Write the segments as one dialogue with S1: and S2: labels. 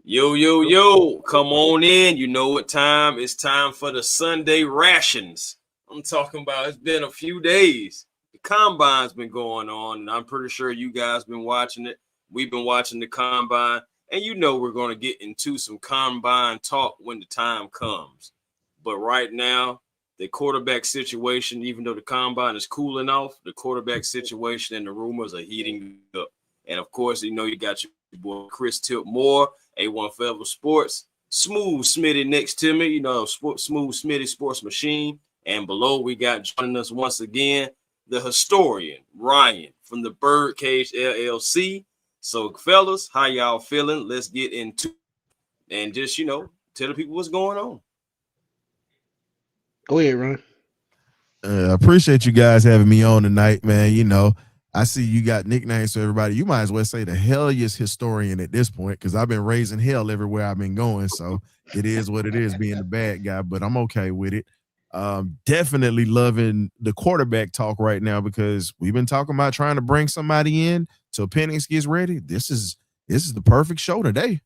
S1: Yo, come on in. You know what time? It's time for the Sunday rations. I'm talking about it's been a few days. The combine's been going on, and I'm pretty sure you guys been watching it. We've been watching the combine, and you know we're going to get into some combine talk when the time comes. But right now, the quarterback situation, even though the combine is cooling off, the quarterback situation and the rumors are heating up. And of course, you know you got your boy Chris Moore, A1 Forever Sports, Smooth Smitty next to me, you know, Smooth Smitty Sports Machine. And below we got joining us once again, the historian, Ryan from the Birdcage LLC. So, fellas, how y'all feeling? Let's get into it and just, tell the people what's going on.
S2: Go ahead, Ryan.
S3: I appreciate you guys having me on tonight, man. You know, I see you got nicknames for everybody. You might as well say the helliest historian at this point, because I've been raising hell everywhere I've been going. So it is what it is being the bad guy, but I'm okay with it. Definitely loving the quarterback talk right now, because we've been talking about trying to bring somebody in till Penix gets ready. This is the perfect show today.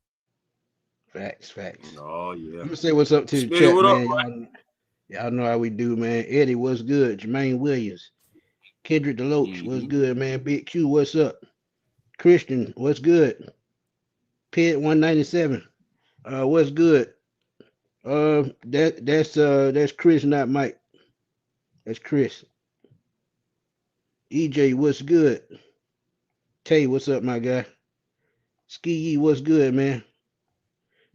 S2: Facts.
S1: Oh, yeah.
S2: I'm going to say what's up to the chat, man. Y'all know how we do, man. Eddie, what's good? Jermaine Williams. Kendrick DeLoach, what's good, man? Big Q, what's up? Christian, what's good? Pit 197, what's good? That's Chris, not Mike. That's Chris. EJ, what's good? Tay, what's up, my guy? Ski, what's good, man?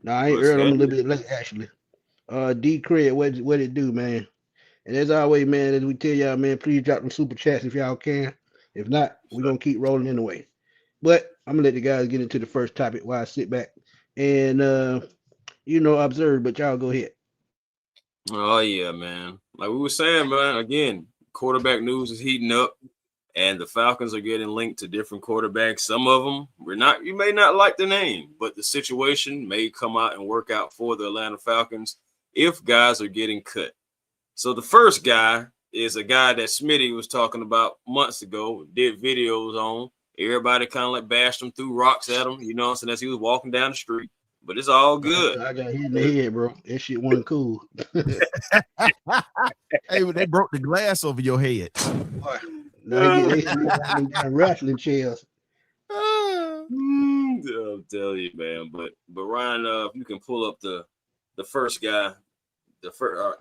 S2: Nah, I ain't early. I'm a little bit late, actually. D Craig, what it do, man? And as always, man, as we tell y'all, man, please drop them super chats if y'all can. If not, we're gonna keep rolling anyway. But I'm gonna let the guys get into the first topic while I sit back and observe. But y'all go ahead.
S1: Oh yeah, man. Like we were saying, man. Again, quarterback news is heating up, and the Falcons are getting linked to different quarterbacks. Some of them you may not like the name, but the situation may come out and work out for the Atlanta Falcons if guys are getting cut. So the first guy is a guy that Smitty was talking about months ago, did videos on. Everybody kind of like bashed him, threw rocks at him, so as he was walking down the street. But it's all good.
S2: I got hit in the head, bro. That shit wasn't cool.
S3: Hey, they broke the glass over your head.
S2: No, they got wrestling chairs.
S1: I'll tell you, man. But Ryan, if you can pull up the first guy, the first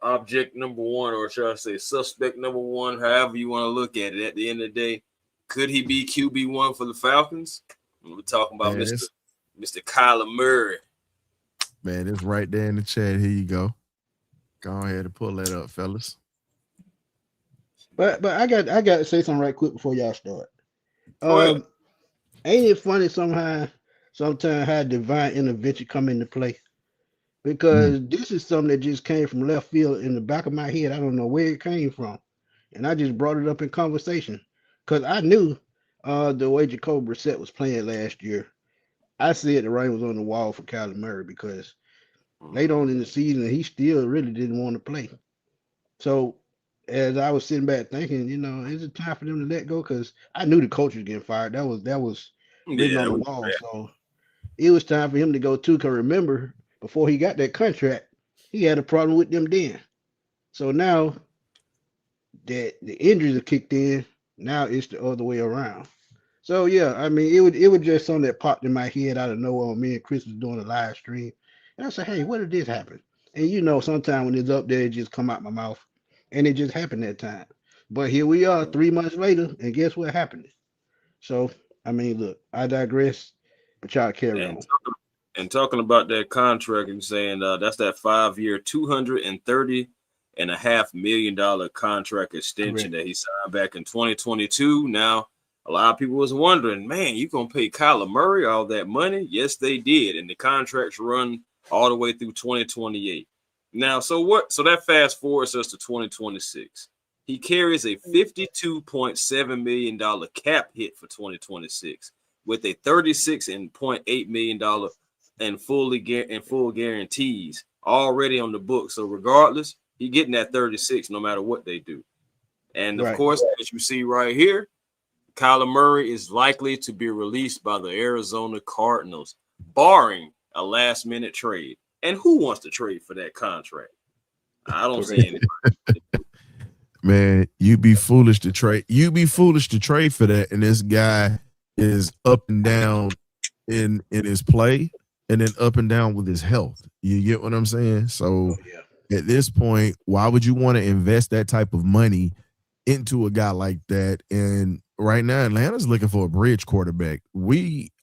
S1: object number one, or should I say suspect number one, however you want to look at it. At the end of the day, could he be QB1 for the Falcons? We're talking about Mr. Kyler Murray.
S3: Man, it's right there in the chat. Here you go. Go ahead and pull that up, fellas.
S2: But I got to say something right quick before y'all start. Ain't it funny sometimes how divine intervention come into play? Because this is something that just came from left field in the back of my head. I don't know where it came from. And I just brought it up in conversation. Because I knew the way Jacoby Brissett was playing last year, I said the writing was on the wall for Kyler Murray, because late on in the season, he still really didn't want to play. So as I was sitting back thinking, is it time for them to let go? Because I knew the coach was getting fired. That was written on the wall. So it was time for him to go too. Because remember, before he got that contract, he had a problem with them then. So now that the injuries have kicked in, now it's the other way around. So yeah, I mean, it was just something that popped in my head out of nowhere when me and Chris was doing a live stream. And I said, hey, what did this happen? And sometimes when it's up there, it just come out my mouth. And it just happened that time. But here we are 3 months later, and guess what happened? So, I mean, look, I digress, but y'all carry on.
S1: And talking about that contract and saying that's that 5-year, $230.5 million contract extension that he signed back in 2022. Now, a lot of people was wondering, man, you going to pay Kyler Murray all that money? Yes, they did. And the contracts run all the way through 2028. Now, so that fast forwards us to 2026. He carries a $52.7 million cap hit for 2026 with a $36.8 million in full guarantees already on the book. So regardless, he's getting that 36 no matter what they do. And of course, as you see right here, Kyler Murray is likely to be released by the Arizona Cardinals, barring a last minute trade. And who wants to trade for that contract? I don't see anybody.
S3: Man, you'd be foolish to trade. You'd be foolish to trade for that. And this guy is up and down in his play and then up and down with his health. You get what I'm saying? So at this point, why would you want to invest that type of money into a guy like that? And right now, Atlanta's looking for a bridge quarterback.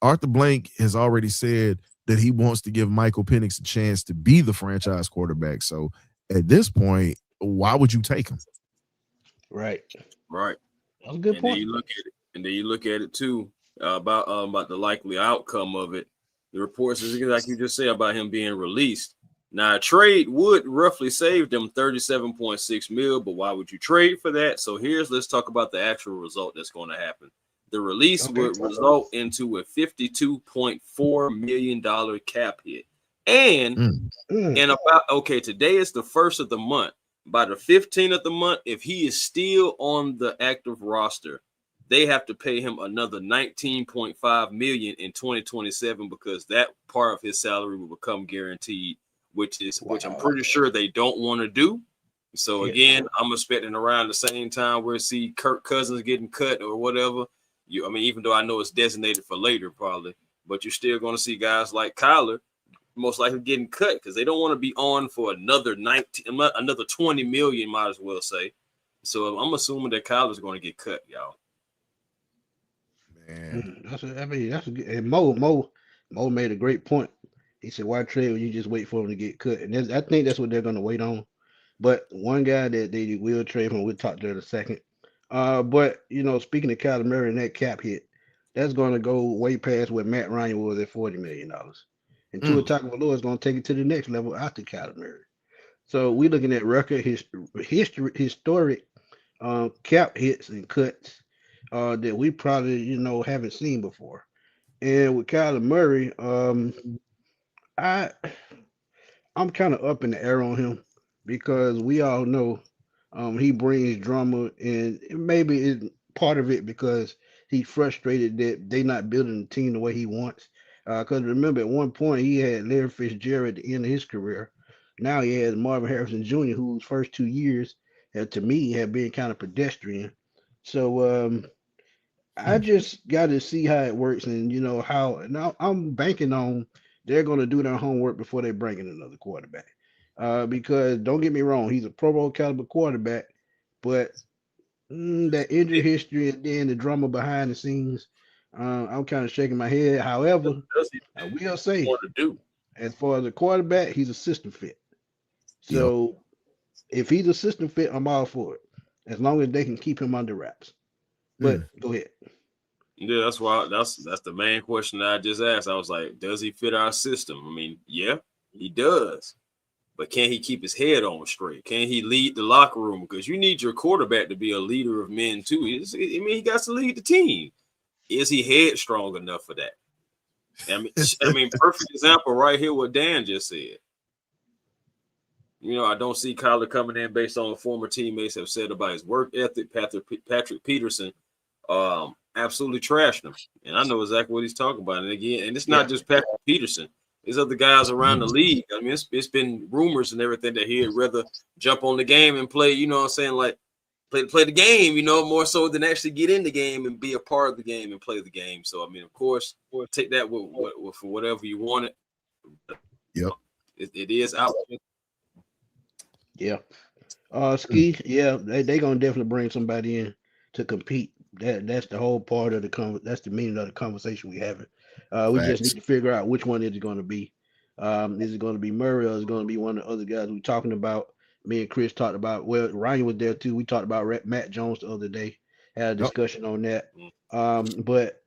S3: Arthur Blank has already said that he wants to give Michael Penix a chance to be the franchise quarterback. So at this point, why would you take him?
S1: Right.
S2: That's a good point.
S1: Then you look at it too about the likely outcome of it. The reports is like you just said about him being released. Now, a trade would roughly save them $37.6 million, but why would you trade for that? So let's talk about the actual result that's going to happen. The release would result into a $52.4 million cap hit. And today is the 1st of the month. By the 15th of the month, if he is still on the active roster, they have to pay him another $19.5 million in 2027 because that part of his salary will become guaranteed, which I'm pretty sure they don't want to do. So again, I'm expecting around the same time we'll see Kirk Cousins getting cut or whatever. Even though I know it's designated for later probably, but you're still going to see guys like Kyler most likely getting cut because they don't want to be on for another 20 million, might as well say. So I'm assuming that Kyler's going to get cut, y'all.
S3: Man,
S2: that's a good. And Mo made a great point. He said, "Why trade when you just wait for him to get cut?" And I think that's what they're going to wait on. But one guy that they will trade from, we'll talk to in a second. But speaking of Kyler Murray and that cap hit, that's going to go way past what Matt Ryan was at $40 million. And Tua Tagovailoa is going to take it to the next level after Kyler Murray. So we're looking at record historic cap hits and cuts that we probably haven't seen before. And with Kyler Murray, I'm kind of up in the air on him because we all know he brings drama, and maybe it's part of it because he's frustrated that they're not building the team the way he wants. Because remember, at one point he had Larry Fitzgerald at the end of his career. Now he has Marvin Harrison Jr., whose first 2 years, to me, have been kind of pedestrian. So I just got to see how it works, and how. Now I'm banking on they're going to do their homework before they bring in another quarterback. Because don't get me wrong, he's a Pro Bowl caliber quarterback, but that injury history and then the drama behind the scenes. I'm kind of shaking my head. However, I will say, as far as a quarterback, he's a system fit. So if he's a system fit, I'm all for it, as long as they can keep him under wraps. But go ahead.
S1: Yeah, that's why that's the main question that I just asked. I was like, does he fit our system? I mean, yeah, he does. But can he keep his head on straight? Can he lead the locker room? Because you need your quarterback to be a leader of men too. He got to lead the team. Is he headstrong enough for that? I mean, perfect example right here what Dan just said. I don't see Kyler coming in based on what former teammates have said about his work ethic. Patrick Peterson absolutely trashed him. And I know exactly what he's talking about. And again, and it's not just Patrick Peterson. There's other guys around the league. I mean, it's been rumors and everything that he'd rather jump on the game and play, like play the game, more so than actually get in the game and be a part of the game and play the game. So, I mean, of course, take that for whatever you want it.
S3: Yep.
S1: It is out.
S2: Yeah. Ski, they're going to definitely bring somebody in to compete. That's the whole part of that's the meaning of the conversation we having. We just need to figure out which one it's going to be. Is it going to be Murray or is it going to be one of the other guys we're talking about? Me and Chris talked about, Ryan was there too. We talked about Matt Jones the other day, had a discussion on that. But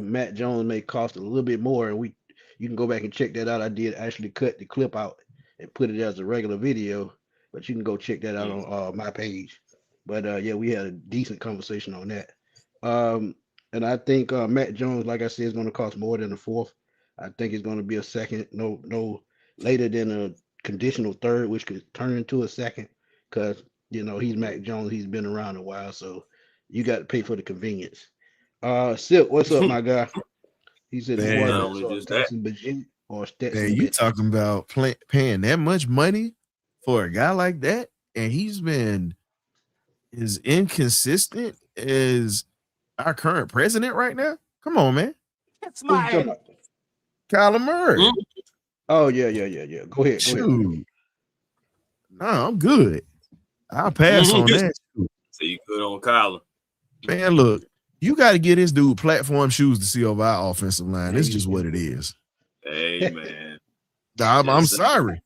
S2: Matt Jones may cost a little bit more, and you can go back and check that out. I did actually cut the clip out and put it as a regular video, but you can go check that out on my page. But we had a decent conversation on that. And I think Matt Jones, like I said, is going to cost more than a fourth. I think it's going to be a second, no later than a conditional third, which could turn into a second, because he's Mac Jones. He's been around a while, so you got to pay for the convenience. Silk, what's up, my guy? He said the quarterback Tyson Virginia. or Stetson
S3: Man, you
S2: Bennett.
S3: talking about paying that much money for a guy like that, and he's been as inconsistent as our current president right now? Come on, man.
S4: That's
S2: Who you talking
S4: my
S2: about?
S3: Kyler Murray.
S1: Mm.
S2: Oh yeah. Go ahead.
S3: Shoot. No, I'm good. I'll pass on that.
S1: So you good on Kyler.
S3: Man, look, you got to get this dude platform shoes to see over our offensive line. It's just
S2: Hey.
S3: what it is.
S1: Hey, man.
S3: I'm sorry.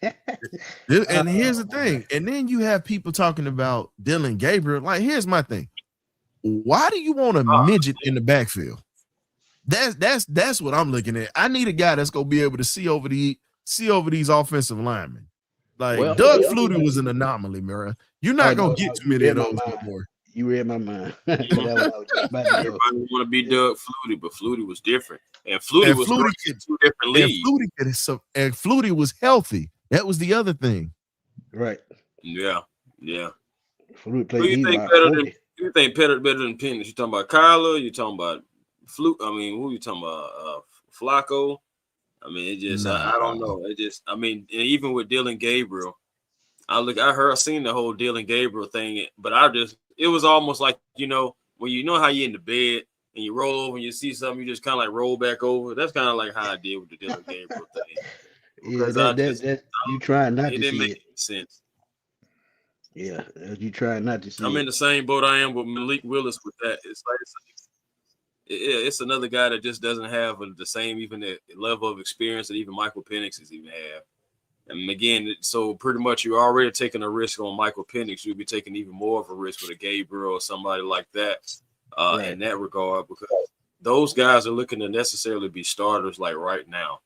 S3: And here's the thing. And then you have people talking about Dylan Gabriel. Like, here's my thing. Why do you want a midget in the backfield? That's what I'm looking at. I need a guy that's gonna be able to see over these offensive linemen. Like Doug Flutie was an anomaly, Mara. You're not gonna get too many of those anymore.
S2: You read my mind.
S1: Everybody want to be Doug Flutie, but Flutie was different, and Flutie was in two different leagues.
S3: And Flutie was healthy. That was the other thing.
S2: Right.
S1: Yeah.
S2: Flutie
S1: Who you think better than? You think better than Penix? You talking about Kyler? You talking about Flute? I mean, who you talking about? Flacco? I mean, it just I don't know. It just even with Dylan Gabriel, I seen the whole Dylan Gabriel thing, but it was almost like, when you know how you in the bed and you roll over and you see something, you just kind of like roll back over. That's kind of like how I did with the Dylan Gabriel thing.
S2: Yeah, you trying not to see it.
S1: It didn't make any sense.
S2: Yeah, you trying not to see
S1: I'm in the same boat I am with Malik Willis with that. It's like it's another guy that just doesn't have the same even the level of experience that even Michael Penix has even have. And again, so pretty much you're already taking a risk on Michael Penix. You'll be taking even more of a risk with a Gabriel or somebody like that in that regard, because those guys are looking to necessarily be starters like right now.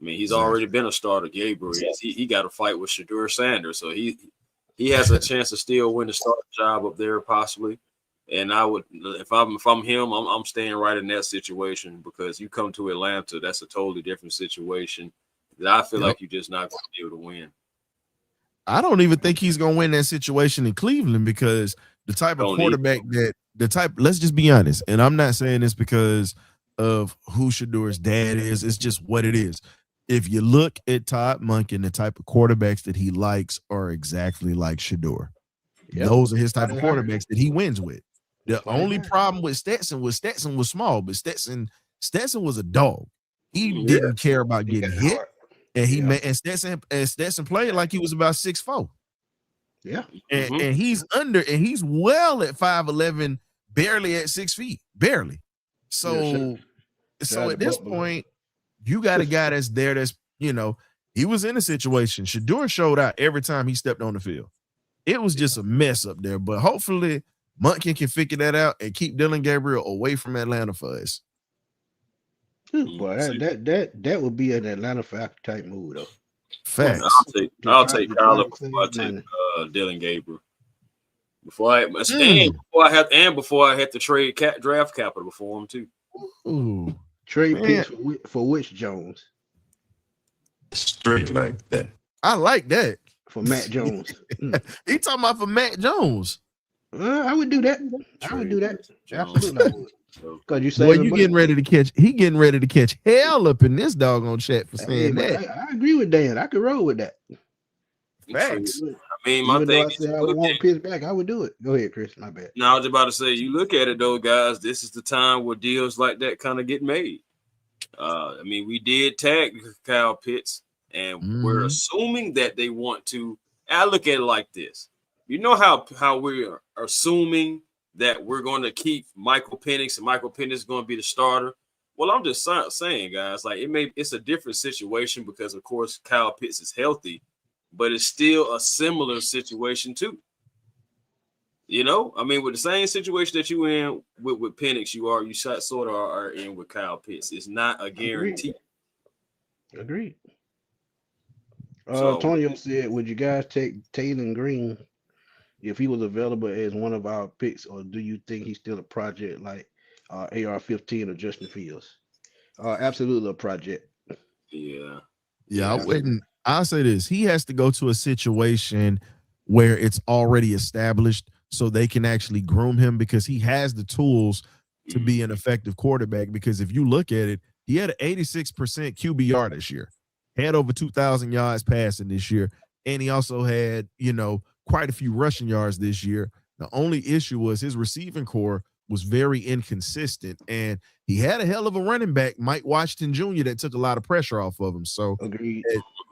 S1: I mean, he's already been a starter, Gabriel. He got a fight with Shedeur Sanders, so he has a chance to still win the starting job up there possibly. And I would, if I'm him, I'm staying right in that situation, because you come to Atlanta, that's a totally different situation that I feel like you're just not going to be able to win.
S3: I don't even think he's going to win that situation in Cleveland, because the type of quarterback let's just be honest. And I'm not saying this because of who Shedeur's dad is. It's just what it is. If you look at Todd Monken, the type of quarterbacks that he likes are exactly like Shedeur. Yep. Those are his type of quarterbacks that he wins with. The only problem with Stetson was small, but Stetson was a dog. He didn't care about getting hit, and Stetson played like he was about 6'4".
S2: Yeah,
S3: and he's well at 5'11", barely at 6 feet, barely. So at this point, you got a guy that's there. He was in a situation. Shedeur showed out every time he stepped on the field. It was just a mess up there, but hopefully Monken can figure that out and keep Dylan Gabriel away from Atlanta for us.
S2: Boy, that would be an Atlanta Falcons type move, though.
S3: Facts.
S1: I'll take Kyler before I take Dylan Gabriel. Before I had to trade draft capital before him too.
S3: Ooh,
S2: trade picks for which Jones?
S4: Straight like that.
S3: I like that.
S2: For Matt Jones.
S3: He talking about for Matt Jones.
S2: I would do that. Absolutely, I would. Because you say,
S3: boy, you getting ready to catch? He getting ready to catch hell up in this doggone chat for saying that.
S2: I agree with Dan. I could roll with that.
S3: Facts.
S1: I mean, my thing is,
S2: I would want Pitts back. I would do it. Go ahead, Chris. My bad.
S1: No, I was about to say, you look at it though, guys. This is the time where deals like that kind of get made. I mean, we did tag Kyle Pitts, and we're assuming that they want to. I look at it like this. You know how we are assuming that we're going to keep Michael Penix and Michael Penix is going to be the starter. Well, I'm just saying, guys, like it's a different situation because, of course, Kyle Pitts is healthy, but it's still a similar situation too. I mean, with the same situation that you in with Penix, you sort of are in with Kyle Pitts. It's not a guarantee.
S2: Agreed. Antonio said, would you guys take Taylor Green if he was available as one of our picks, or do you think he's still a project like AR-15 or Justin Fields? Absolutely a project.
S1: Yeah.
S3: I wouldn't. I'll say this. He has to go to a situation where it's already established so they can actually groom him, because he has the tools to be an effective quarterback. Because if you look at it, He had an 86% QBR this year, had over 2,000 yards passing this year, and he also had, quite a few rushing yards this year. The only issue was his receiving core was very inconsistent, and he had a hell of a running back, Mike Washington Jr., that took a lot of pressure off of him. So
S2: agreed.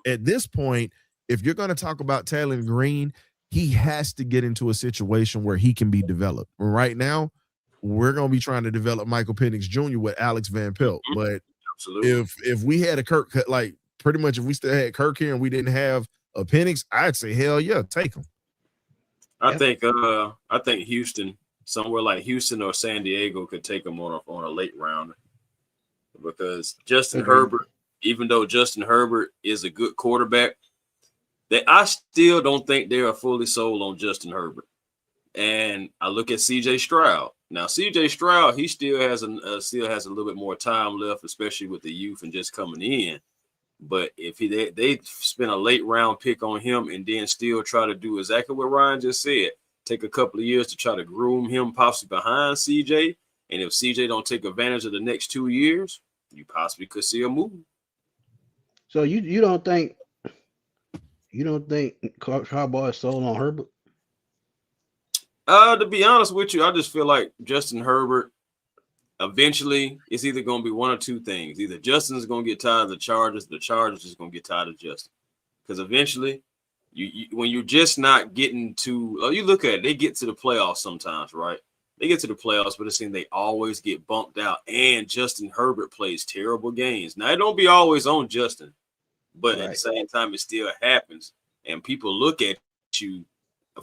S3: At this point, if you're going to talk about Taylor Green, he has to get into a situation where he can be developed. Right now, we're going to be trying to develop Michael Penix Jr. with Alex Van Pelt. But
S1: absolutely,
S3: if we had a Kirk, like pretty much if we still had Kirk here and we didn't have a Penix, I'd say, hell yeah, take him.
S1: I think Houston, somewhere like Houston or San Diego, could take him on a late round, because Justin Herbert, even though Justin Herbert is a good quarterback, I still don't think they are fully sold on Justin Herbert. And I look at C.J. Stroud. Now, C.J. Stroud, he still has a little bit more time left, especially with the youth and just coming in. But if they spend a late round pick on him and then still try to do exactly what Ryan just said, take a couple of years to try to groom him possibly behind CJ, and if CJ don't take advantage of the next 2 years, you possibly could see a move.
S2: So you don't think Coach Harbaugh is sold on Herbert?
S1: To be honest with you, I just feel like Justin Herbert, eventually, it's either going to be one or two things. Either Justin's going to get tired of the Chargers is going to get tired of Justin. Because eventually, when you're just not getting to, you look at it, they get to the playoffs sometimes, right? They get to the playoffs, but it seems they always get bumped out. And Justin Herbert plays terrible games. Now, it don't be always on Justin, but at the same time, it still happens. And people look at you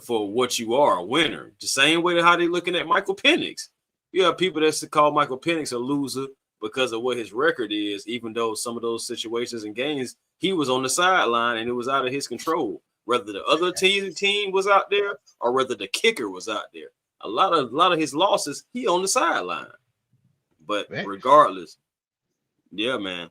S1: for what you are, a winner. The same way how they looking at Michael Penix. You have people that call Michael Penix a loser because of what his record is, even though some of those situations and games, he was on the sideline and it was out of his control, whether the other team was out there or whether the kicker was out there. A lot of his losses, he on the sideline. But regardless, yeah, man.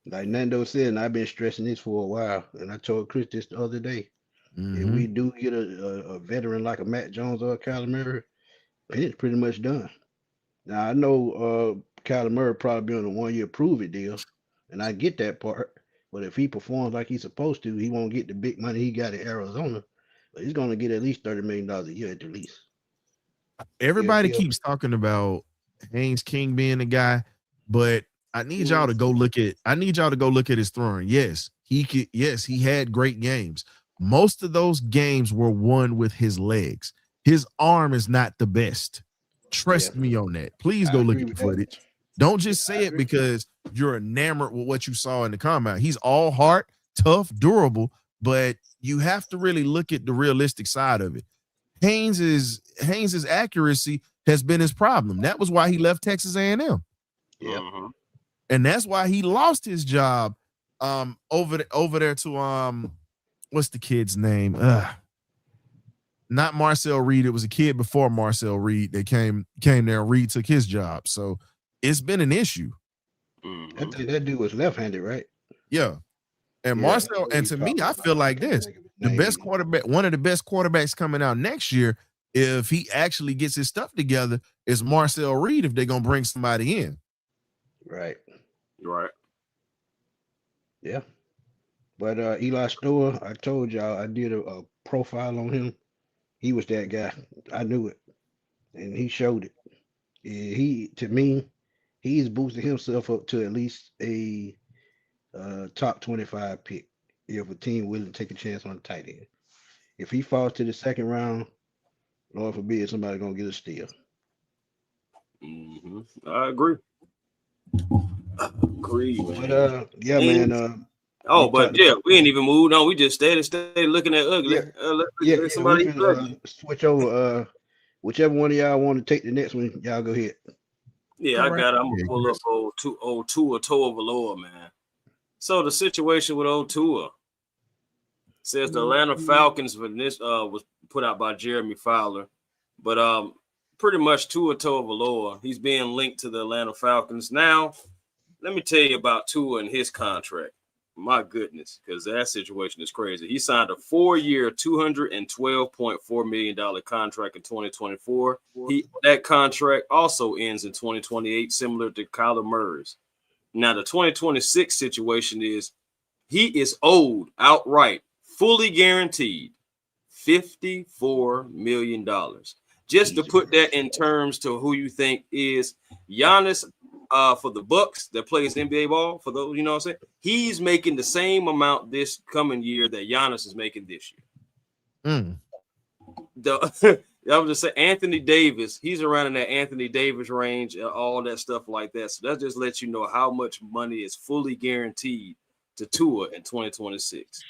S2: Like Nando said, and I've been stressing this for a while, and I told Chris this the other day.
S3: Mm-hmm.
S2: If we do get a veteran like a Matt Jones or a Kyler Murray, it's pretty much done. Now I know Kyler Murray probably be on a 1-year prove-it deal, and I get that part. But if he performs like he's supposed to, he won't get the big money he got in Arizona. But he's going to get at least $30 million a year at the least.
S3: Everybody keeps talking about Haynes King being the guy, but I need y'all to go look at his throwing. Yes, he had great games. Most of those games were won with his legs. His arm is not the best. Trust me on that. Please go look at the footage. Don't just say it because you're enamored with what you saw in the combine. He's all heart, tough, durable, but you have to really look at the realistic side of it. Haynes's accuracy has been his problem. That was why he left Texas A&M.
S2: Yeah.
S1: Mm-hmm.
S3: And that's why he lost his job over there to what's the kid's name? Not Marcel Reed. It was a kid before Marcel Reed that came there and Reed took his job. So it's been an issue.
S2: I think that dude was left-handed, right?
S3: Yeah. And Marcel, and to me, I feel like this. The best quarterback, one of the best quarterbacks coming out next year, if he actually gets his stuff together, is Marcel Reed if they're gonna bring somebody in.
S2: Right.
S1: Right.
S2: Yeah. But Eli Storer, I told y'all I did a profile on him. He was that guy. I knew it. And he showed it. He, to me, he's boosted himself up to at least a top 25 pick if a team willing to take a chance on a tight end. If he falls to the second round, Lord forbid somebody gonna get a steal.
S1: Mm-hmm. I agree.
S2: But yeah, man.
S1: We ain't even moved on. We just stayed looking at ugly.
S2: Somebody switch over. Whichever one of y'all want to take the next one, y'all go ahead.
S1: Yeah, I got it. I'm gonna pull up old Tua Tagovailoa, man. So the situation with old Tua says the Atlanta Falcons, when this was put out by Jeremy Fowler, but pretty much Tua Tagovailoa, he's being linked to the Atlanta Falcons. Now, let me tell you about Tua and his contract. My goodness, because that situation is crazy. He signed a 4-year, $212.4 million contract in 2024. That contract also ends in 2028, similar to Kyler Murray's. Now, the 2026 situation is he is owed outright, fully guaranteed, $54 million. Just to put that in terms to who you think is Giannis for the Bucks that plays NBA ball, for those, you know what I'm saying? He's making the same amount this coming year that Giannis is making this year. I would just say Anthony Davis, he's around in that Anthony Davis range, all that stuff like that. So that just lets you know how much money is fully guaranteed to Tua in 2026.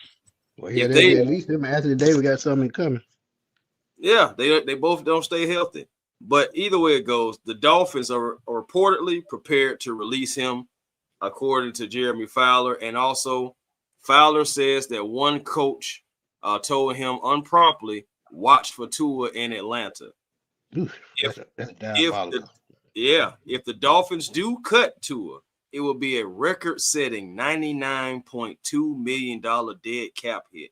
S2: Well, yeah, at least him and Anthony Davis got something coming.
S1: Yeah, they both don't stay healthy. But either way it goes, the Dolphins are reportedly prepared to release him, according to Jeremy Fowler. And also, Fowler says that one coach told him unpromptly, watch for Tua in Atlanta.
S2: Oof, that's diabolical.
S1: If the Dolphins do cut Tua, it will be a record-setting $99.2 million dead cap hit.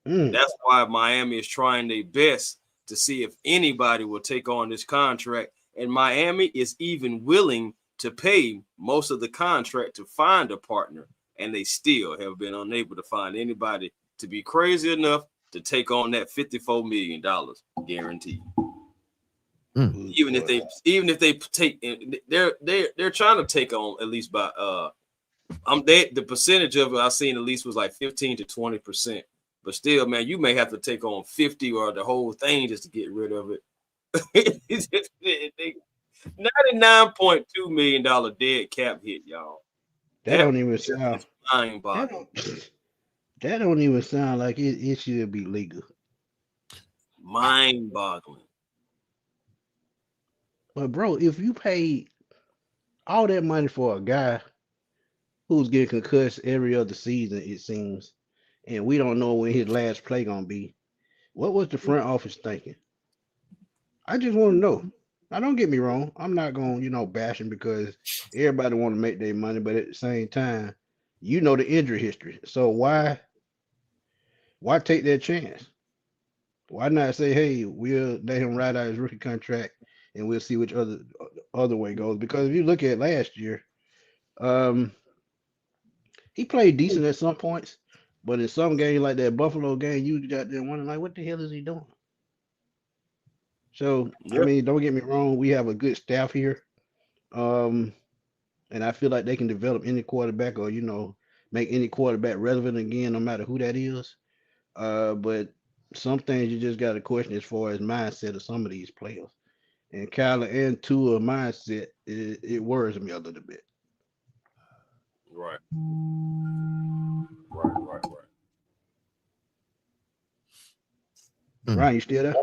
S1: That's why Miami is trying their best to see if anybody will take on this contract. And Miami is even willing to pay most of the contract to find a partner. And they still have been unable to find anybody to be crazy enough to take on that $54 million guaranteed. Even if they take, they're trying to take on at least by the percentage of it I've seen at least was like 15 to 20%. But still, man, you may have to take on 50 or the whole thing just to get rid of it. $99.2 million dead cap hit, y'all.
S2: That don't even sound mind-boggling. That don't even sound like it should be legal.
S1: Mind-boggling.
S2: But bro, if you paid all that money for a guy who's getting concussed every other season, it seems, and we don't know when his last play gonna be, what was the front office thinking? I just want to know. Now, don't get me wrong. I'm not gonna, bash him because everybody want to make their money, but at the same time, the injury history. So why take that chance? Why not say, hey, we'll let him ride out his rookie contract and we'll see which other way goes? Because if you look at last year, he played decent at some points. But in some games like that Buffalo game, you got there wondering, like, what the hell is he doing? So, I mean, don't get me wrong. We have a good staff here. And I feel like they can develop any quarterback or, make any quarterback relevant again, no matter who that is. But some things you just got to question as far as mindset of some of these players. And Kyler and Tua mindset, it worries me a little bit.
S1: Right.
S2: Ryan, you still there?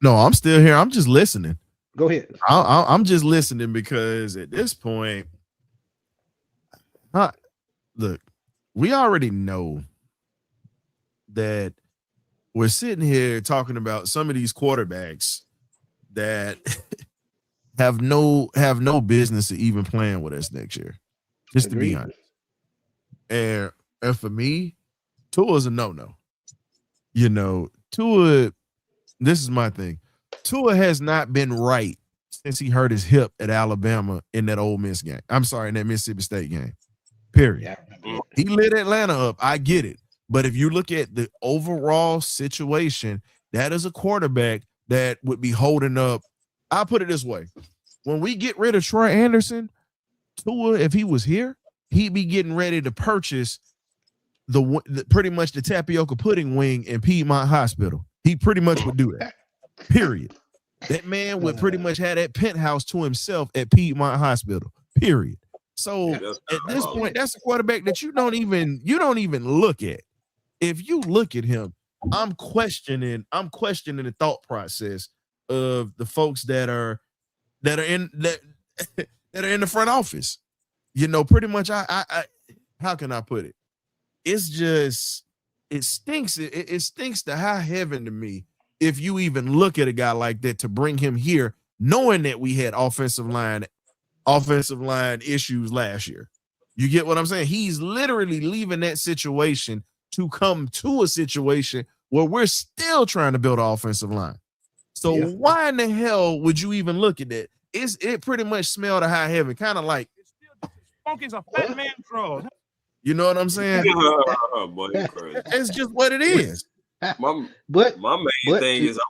S3: No, I'm still here. I'm just listening.
S2: Go ahead.
S3: I'm just listening because at this point, look, we already know that we're sitting here talking about some of these quarterbacks that have no business to even playing with us next year. Just
S2: Agreed.
S3: To be honest. And for me, Tua is a no-no. Tua, this is my thing. Tua has not been right since he hurt his hip at Alabama in that Ole Miss game. I'm sorry, in that Mississippi State game. Period. Yeah. He lit Atlanta up. I get it. But if you look at the overall situation, that is a quarterback that would be holding up. I'll put it this way. When we get rid of Troy Anderson, Tua, if he was here, he'd be getting ready to purchase the pretty much the tapioca pudding wing in Piedmont Hospital. He pretty much would do that. Period. That man would pretty much have that penthouse to himself at Piedmont Hospital. Period. So at this point, that's a quarterback that you don't even look at. If you look at him, I'm questioning the thought process of the folks that are in the front office. Pretty much I how can I put it? It's just it stinks. It stinks to high heaven to me if you even look at a guy like that to bring him here, knowing that we had offensive line issues last year. You get what I'm saying? He's literally leaving that situation to come to a situation where we're still trying to build an offensive line. So why in the hell would you even look at that? It pretty much smelled of high heaven, kind of like
S4: Smoking a fat man draw.
S3: you know what I'm saying?
S1: Boy, you crazy.
S3: It's just what it is.
S1: My main thing is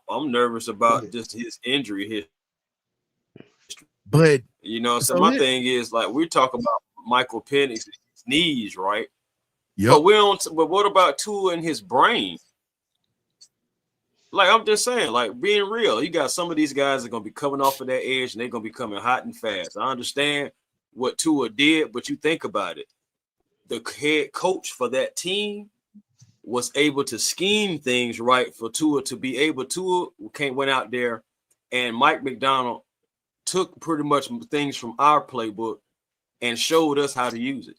S1: I'm nervous about just his injury history.
S3: But
S1: you know, so my thing is like we're talking about Michael Penix knees, right?
S3: Yep.
S1: But we don't. But what about Tua and his brain? Like I'm just saying, like being real, you got some of these guys that are gonna be coming off of that edge and they're gonna be coming hot and fast. I understand what Tua did, but you think about it. The head coach for that team was able to scheme things right for Tua to be able to went out there, and Mike McDonald took pretty much things from our playbook and showed us how to use it.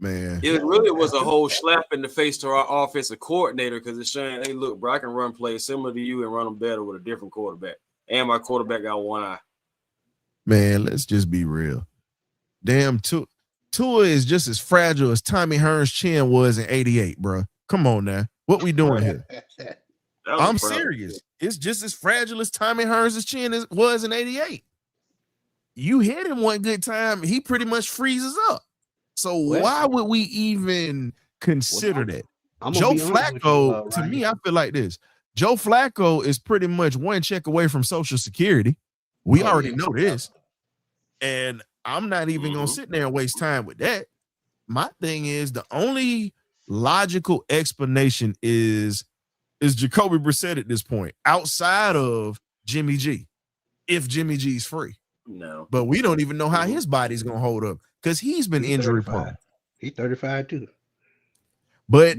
S3: Man,
S1: it really was a whole slap in the face to our offensive coordinator because it's saying, hey, look, bro, I can run plays similar to you and run them better with a different quarterback. And my quarterback got one eye.
S3: Man, let's just be real. Damn, Tua is just as fragile as Tommy Hearns' chin was in '88, bro. Come on now. What we doing here? I'm serious. It's just as fragile as Tommy Hearns' chin was in '88. You hit him one good time, he pretty much freezes up. So why would we even consider that? Joe Flacco, to me, I feel like this. Joe Flacco is pretty much one check away from Social Security. We already know this. And I'm not even going to sit there and waste time with that. My thing is the only logical explanation is Jacoby Brissett at this point, outside of Jimmy G, if Jimmy G's free.
S1: No.
S3: But we don't even know how his body's going to hold up because he's been injury prone.
S2: He's 35 too.
S3: But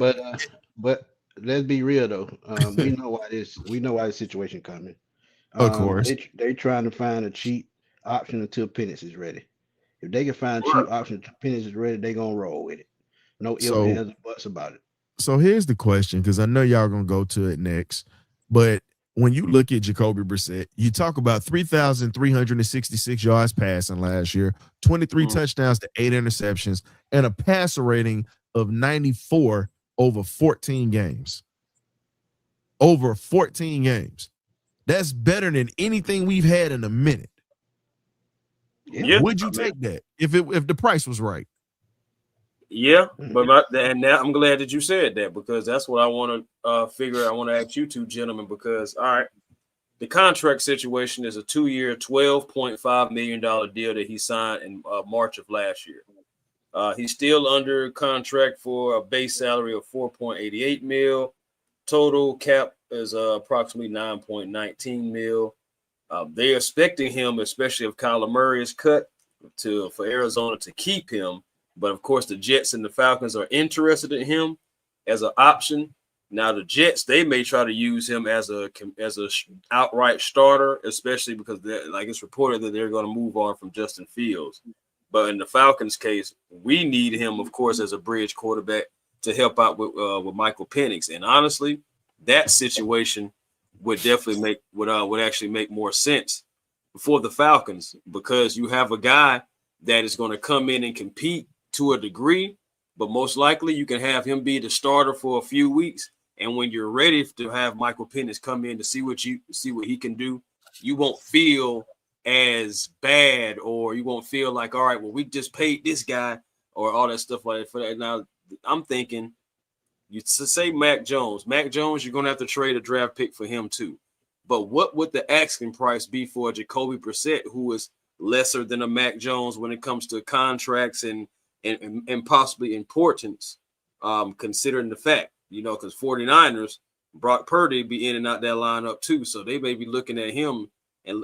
S2: let's be real though. We know why this situation coming.
S3: Of course.
S2: They trying to find a cheap option until Penix is ready. If they can find a cheap option until Penix is ready, they're gonna roll with it. No ifs, ands, or buts about it.
S3: So here's the question, because I know y'all gonna go to it next. But when you look at Jacoby Brissett, you talk about 3,366 yards passing last year, 23 touchdowns to 8 interceptions, and a passer rating of 94 over 14 games. Over 14 games. That's better than anything we've had in a minute.
S1: Yeah.
S3: Would you take that if the price was right?
S1: Yeah, but now I'm glad that you said that because that's what I want to figure. I want to ask you two gentlemen because all right, the contract situation is a 2-year, $12.5 million deal that he signed in March of last year. He's still under contract for a base salary of $4.88 million. Total cap is approximately $9.19 million. They're expecting him, especially if Kyler Murray is cut, for Arizona to keep him. But, of course, the Jets and the Falcons are interested in him as an option. Now, the Jets, they may try to use him as a outright starter, especially because, it's reported that they're going to move on from Justin Fields. But in the Falcons' case, we need him, of course, as a bridge quarterback to help out with Michael Penix. And, honestly, that situation would definitely would actually make more sense for the Falcons because you have a guy that is going to come in and compete to a degree, but most likely you can have him be the starter for a few weeks. And when you're ready to have Michael Penix come in to see what he can do, you won't feel as bad or you won't feel like, all right, well, we just paid this guy or all that stuff like that for that. Now, I'm thinking you say Mac Jones, you're going to have to trade a draft pick for him too. But what would the asking price be for Jacoby Brissett, who is lesser than a Mac Jones when it comes to contracts and possibly importance, considering the fact, because 49ers, Brock Purdy be in and out that lineup too. So they may be looking at him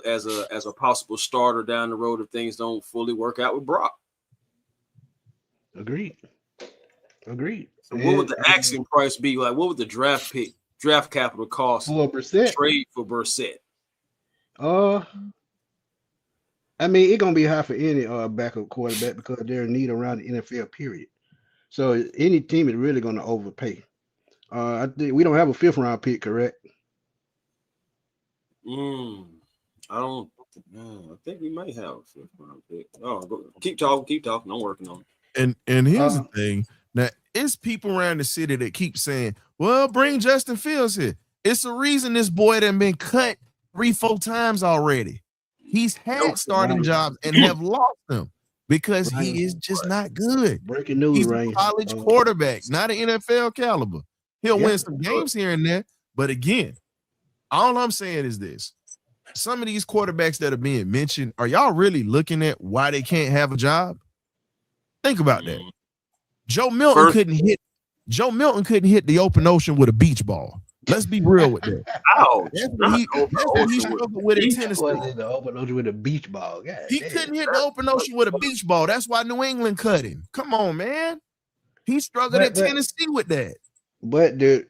S1: as a possible starter down the road if things don't fully work out with Brock.
S2: Agreed.
S1: So what would the asking price be? Like, what would the draft capital cost
S2: for Brissett?
S1: Trade for Brissett?
S2: I mean, it's gonna be high for any backup quarterback because they're in need around the NFL period. So any team is really gonna overpay. I think we don't have a 5th round pick, correct?
S1: I don't I think we might have a 5th round pick. Oh, keep talking. I'm working on
S3: it. And here's the thing. Now, it's people around the city that keep saying, well, bring Justin Fields here. It's the reason this boy done been cut 3-4 times already. He's had starting jobs and have lost them because he is just not good.
S2: Breaking news,
S3: He's a college quarterback, not an NFL caliber. He'll win some games here and there. But again, all I'm saying is this. Some of these quarterbacks that are being mentioned, are y'all really looking at why they can't have a job? Think about that. Joe Milton couldn't hit the open ocean with a beach ball. Let's be real with that.
S1: Ouch.
S3: That's what he struggled with in Tennessee.
S2: The open ocean with a beach ball.
S3: He couldn't hit the open ocean with a beach ball. That's why New England cut him. Come on, man. He struggled at Tennessee with that.
S2: But dude.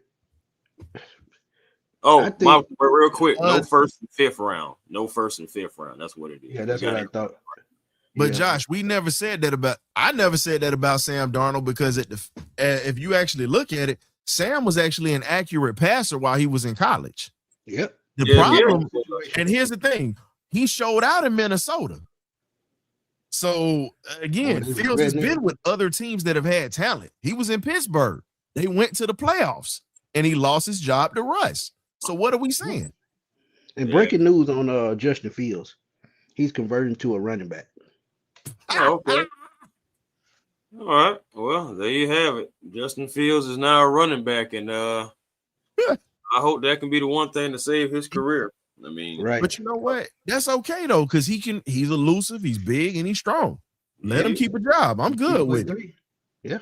S1: Real quick, no 1st and 5th round. No 1st and 5th round. That's what it is.
S2: Yeah, that's what I thought.
S3: But Josh, I never said that about Sam Darnold because if you actually look at it, Sam was actually an accurate passer while he was in college.
S2: Yep.
S3: The problem, and here's the thing, he showed out in Minnesota. So again, Fields has been with other teams that have had talent. He was in Pittsburgh. They went to the playoffs, and he lost his job to Russ. So what are we saying?
S2: And breaking news on Justin Fields, he's converting to a running back.
S1: Oh, okay. All right. Well, there you have it. Justin Fields is now a running back, and I hope that can be the one thing to save his career. I mean,
S2: right.
S3: But you know what? That's okay though, because he's elusive, he's big, and he's strong. Let him keep a job. I'm good with it.
S2: Yeah.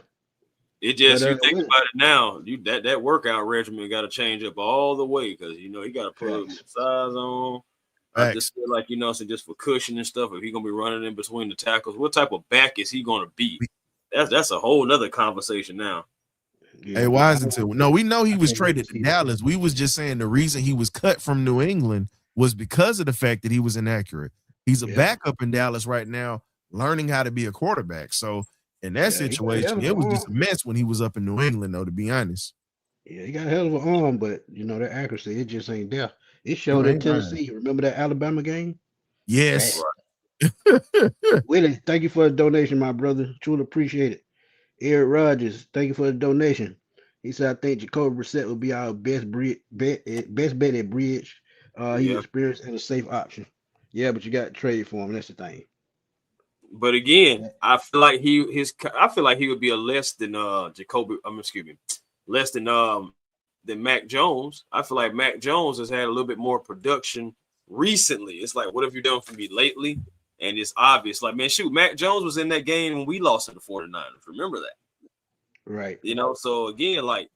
S1: It just you think about it now, that workout regimen got to change up all the way because he got to put size on. I just feel like so just for cushion and stuff. If he's gonna be running in between the tackles, what type of back is he gonna be? That's a whole nother conversation now.
S3: Yeah. Hey, why isn't it? No, we know he was traded to Dallas. We was just saying the reason he was cut from New England was because of the fact that he was inaccurate. He's a backup in Dallas right now, learning how to be a quarterback. So in that situation, it was just a mess when he was up in New England, though, to be honest.
S2: Yeah, he got a hell of an arm, but that accuracy, it just ain't there. It showed in Tennessee. Remember that Alabama game?
S3: Yes.
S2: Willie, thank you for the donation, my brother. Truly appreciate it. Eric Rogers, thank you for the donation. He said, I think Jacoby Brissett will be our best bet at bridge. He's experienced and a safe option. Yeah, but you got to trade for him. That's the thing.
S1: But again, I feel like he would be a less than less than Mac Jones. I feel like Mac Jones has had a little bit more production recently. It's like, what have you done for me lately? And it's obvious. Like, man, shoot, Mac Jones was in that game when we lost to the 49ers. Remember that.
S2: Right.
S1: So again, like,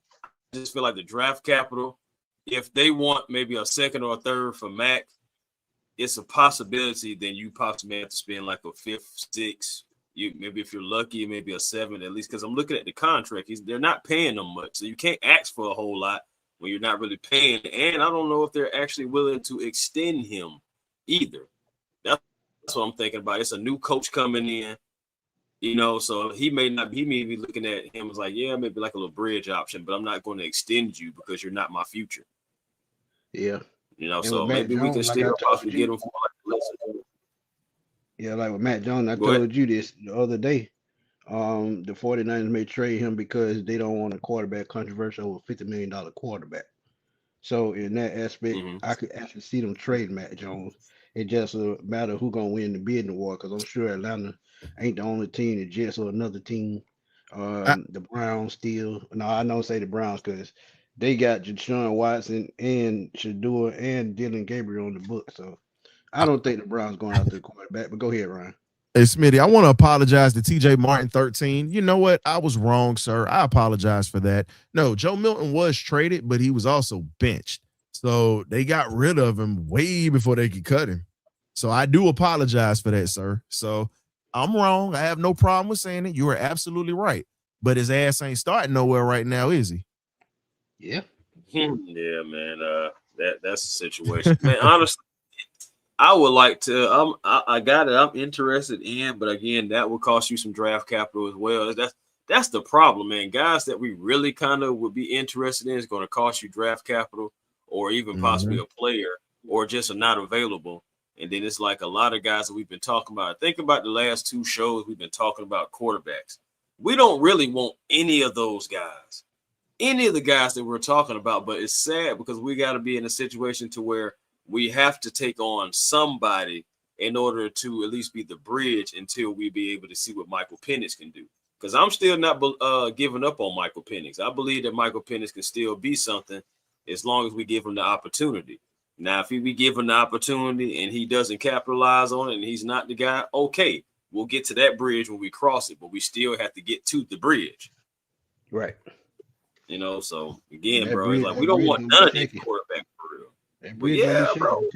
S1: I just feel like the draft capital, if they want maybe a 2nd or a 3rd for Mac, it's a possibility then you possibly have to spend like a 5th, 6th. Maybe if you're lucky, maybe a 7th at least, because I'm looking at the contract. They're not paying them much. So you can't ask for a whole lot when you're not really paying. And I don't know if they're actually willing to extend him either. That's what I'm thinking about. It's a new coach coming in, so he may be looking at him as like, yeah, maybe like a little bridge option, but I'm not going to extend you because you're not my future.
S2: Yeah.
S1: So maybe we can still possibly get him for like less.
S2: Yeah, like with Matt Jones, I told you this the other day. The 49ers may trade him because they don't want a quarterback controversy over a $50 million quarterback. So in that aspect, I could actually see them trade Matt Jones. It just a matter of who's going to win the bidding war, because I'm sure Atlanta ain't the only team, the Jets or another team. The Browns still. No, I don't say the Browns because they got Deshaun Watson and Shador and Dylan Gabriel on the book. So I don't think the Browns going after the quarterback, but go ahead, Ryan.
S3: Hey, Smitty, I want to apologize to TJ Martin 13. You know what? I was wrong, sir. I apologize for that. No, Joe Milton was traded, but he was also benched. So they got rid of him way before they could cut him. So I do apologize for that, sir. So I'm wrong. I have no problem with saying it. You are absolutely right. But his ass ain't starting nowhere right now, is he?
S2: Yeah.
S1: Yeah, man. That's the situation. Man, honestly, I would like to. I got it. I'm interested in, but again, that would cost you some draft capital as well. That's the problem, man. Guys that we really kind of would be interested in is going to cost you draft capital, or even possibly a player, or just are not available. And then it's like a lot of guys that we've been talking about. Think about the last 2 shows we've been talking about quarterbacks. We don't really want any of those guys, any of the guys that we're talking about. But it's sad because we got to be in a situation to where we have to take on somebody in order to at least be the bridge until we be able to see what Michael Penix can do. Because I'm still not giving up on Michael Penix. I believe that Michael Penix can still be something as long as we give him the opportunity. Now, if he be given the opportunity and he doesn't capitalize on it and he's not the guy, okay, we'll get to that bridge when we cross it, but we still have to get to the bridge.
S2: Right.
S1: You know, so again,
S2: that
S1: bro,
S2: bridge,
S1: it's like we don't want none of these quarterbacks for real.
S2: That
S1: But yeah, bro.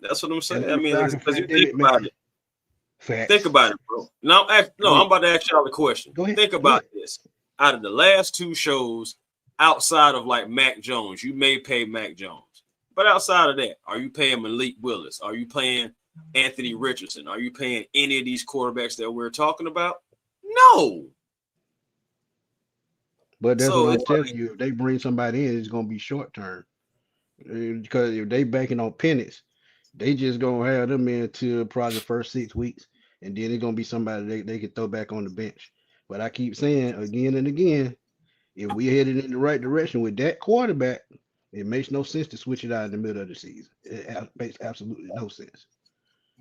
S1: That's what I'm saying. I mean, because you think about it.
S2: Facts.
S1: Think about it, bro. Now, I'm about to ask y'all the question.
S2: Go ahead.
S1: Think about this. Out of the last 2 shows, outside of like Mac Jones, you may pay Mac Jones. But outside of that, are you paying Malik Willis? Are you paying Anthony Richardson? Are you paying any of these quarterbacks that we're talking about? No.
S2: But that's what I'm telling you. If they bring somebody in, it's going to be short term. Because if they banking on Penix, they just going to have them in until probably the first 6 weeks. And then it's going to be somebody they can throw back on the bench. But I keep saying again and again, if we're headed in the right direction with that quarterback, it makes no sense to switch it out in the middle of the season. It makes absolutely no sense.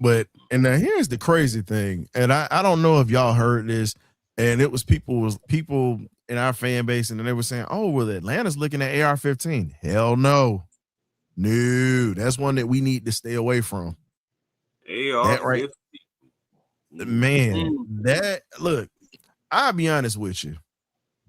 S3: But and now here's the crazy thing, and I don't know if y'all heard this, and it was people in our fan base, and they were saying, "Oh, well, Atlanta's looking at AR-15." Hell no, that's one that we need to stay away from.
S1: AR-15,
S3: right, man. That look, I'll be honest with you.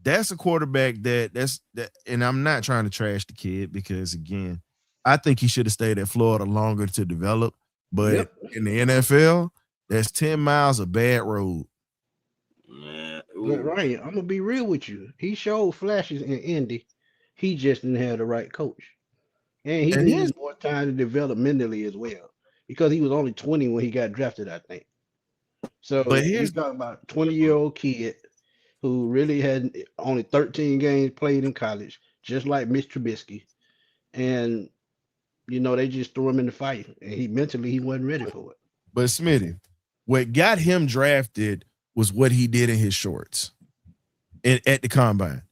S3: That's a quarterback that, and I'm not trying to trash the kid because again, I think he should have stayed at Florida longer to develop. But in the NFL, that's 10 miles of bad road.
S2: But Ryan, I'm gonna be real with you. He showed flashes in Indy. He just didn't have the right coach, and he needs more time to develop mentally as well because he was only 20 when he got drafted, I think. So he's talking about a 20-year-old kid who really had only 13 games played in college, just like Mitch Trubisky. And, you know, they just threw him in the fight. And he wasn't ready for it.
S3: But Smitty, what got him drafted was what he did in his shorts at the combine.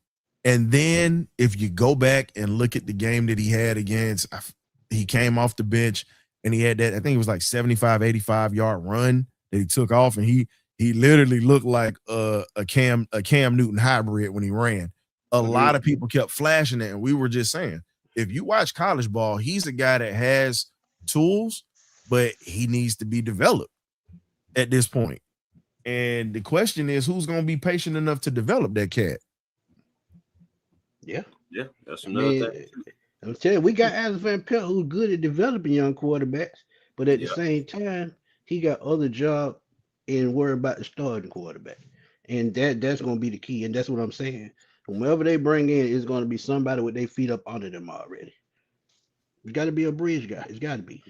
S3: And then if you go back and look at the game that he had against, he came off the bench and he had that, I think it was like 75, 85-yard run that he took off, and he literally looked like a Cam Newton hybrid when he ran. A lot of people kept flashing it, and we were just saying, if you watch college ball, he's a guy that has tools, but he needs to be developed at this point. And the question is, who's going to be patient enough to develop that cat?
S1: Yeah, that's another thing.
S2: I'm telling you, we got Alex Van Pelt who's good at developing young quarterbacks, but at the same time, he got other jobs and worry about the starting quarterback. And that's going to be the key. And that's what I'm saying. Whomever they bring in is going to be somebody with their feet up under them already. It's got to be a bridge guy. It's got to be.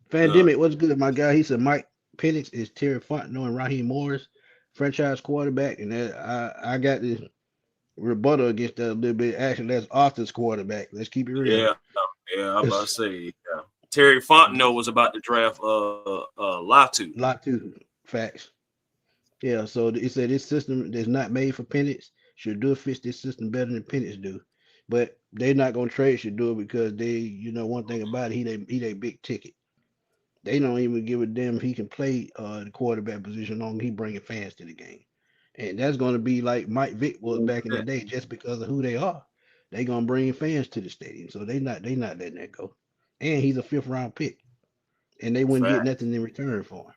S2: Pandemic, what's good, my guy? He said Mike Penix is Terry Fontenot and Raheem Morris, franchise quarterback. And I got this rebuttal against that a little bit. Actually, that's Arthur's quarterback. Let's keep it real.
S1: Yeah, I'm about to say, Terry Fontenot was about to draft Latu.
S2: Facts. Yeah, so it said this system is not made for Penix. Shador fits this system better than Penix do. But they're not gonna trade Shador because they, one thing about it, he they big ticket. They don't even give a damn if he can play the quarterback position long he bringing fans to the game. And that's gonna be like Mike Vick was back in the day, just because of who they are. They gonna bring fans to the stadium. So they not letting that go. And he's a 5th round pick. And they wouldn't get nothing in return for him.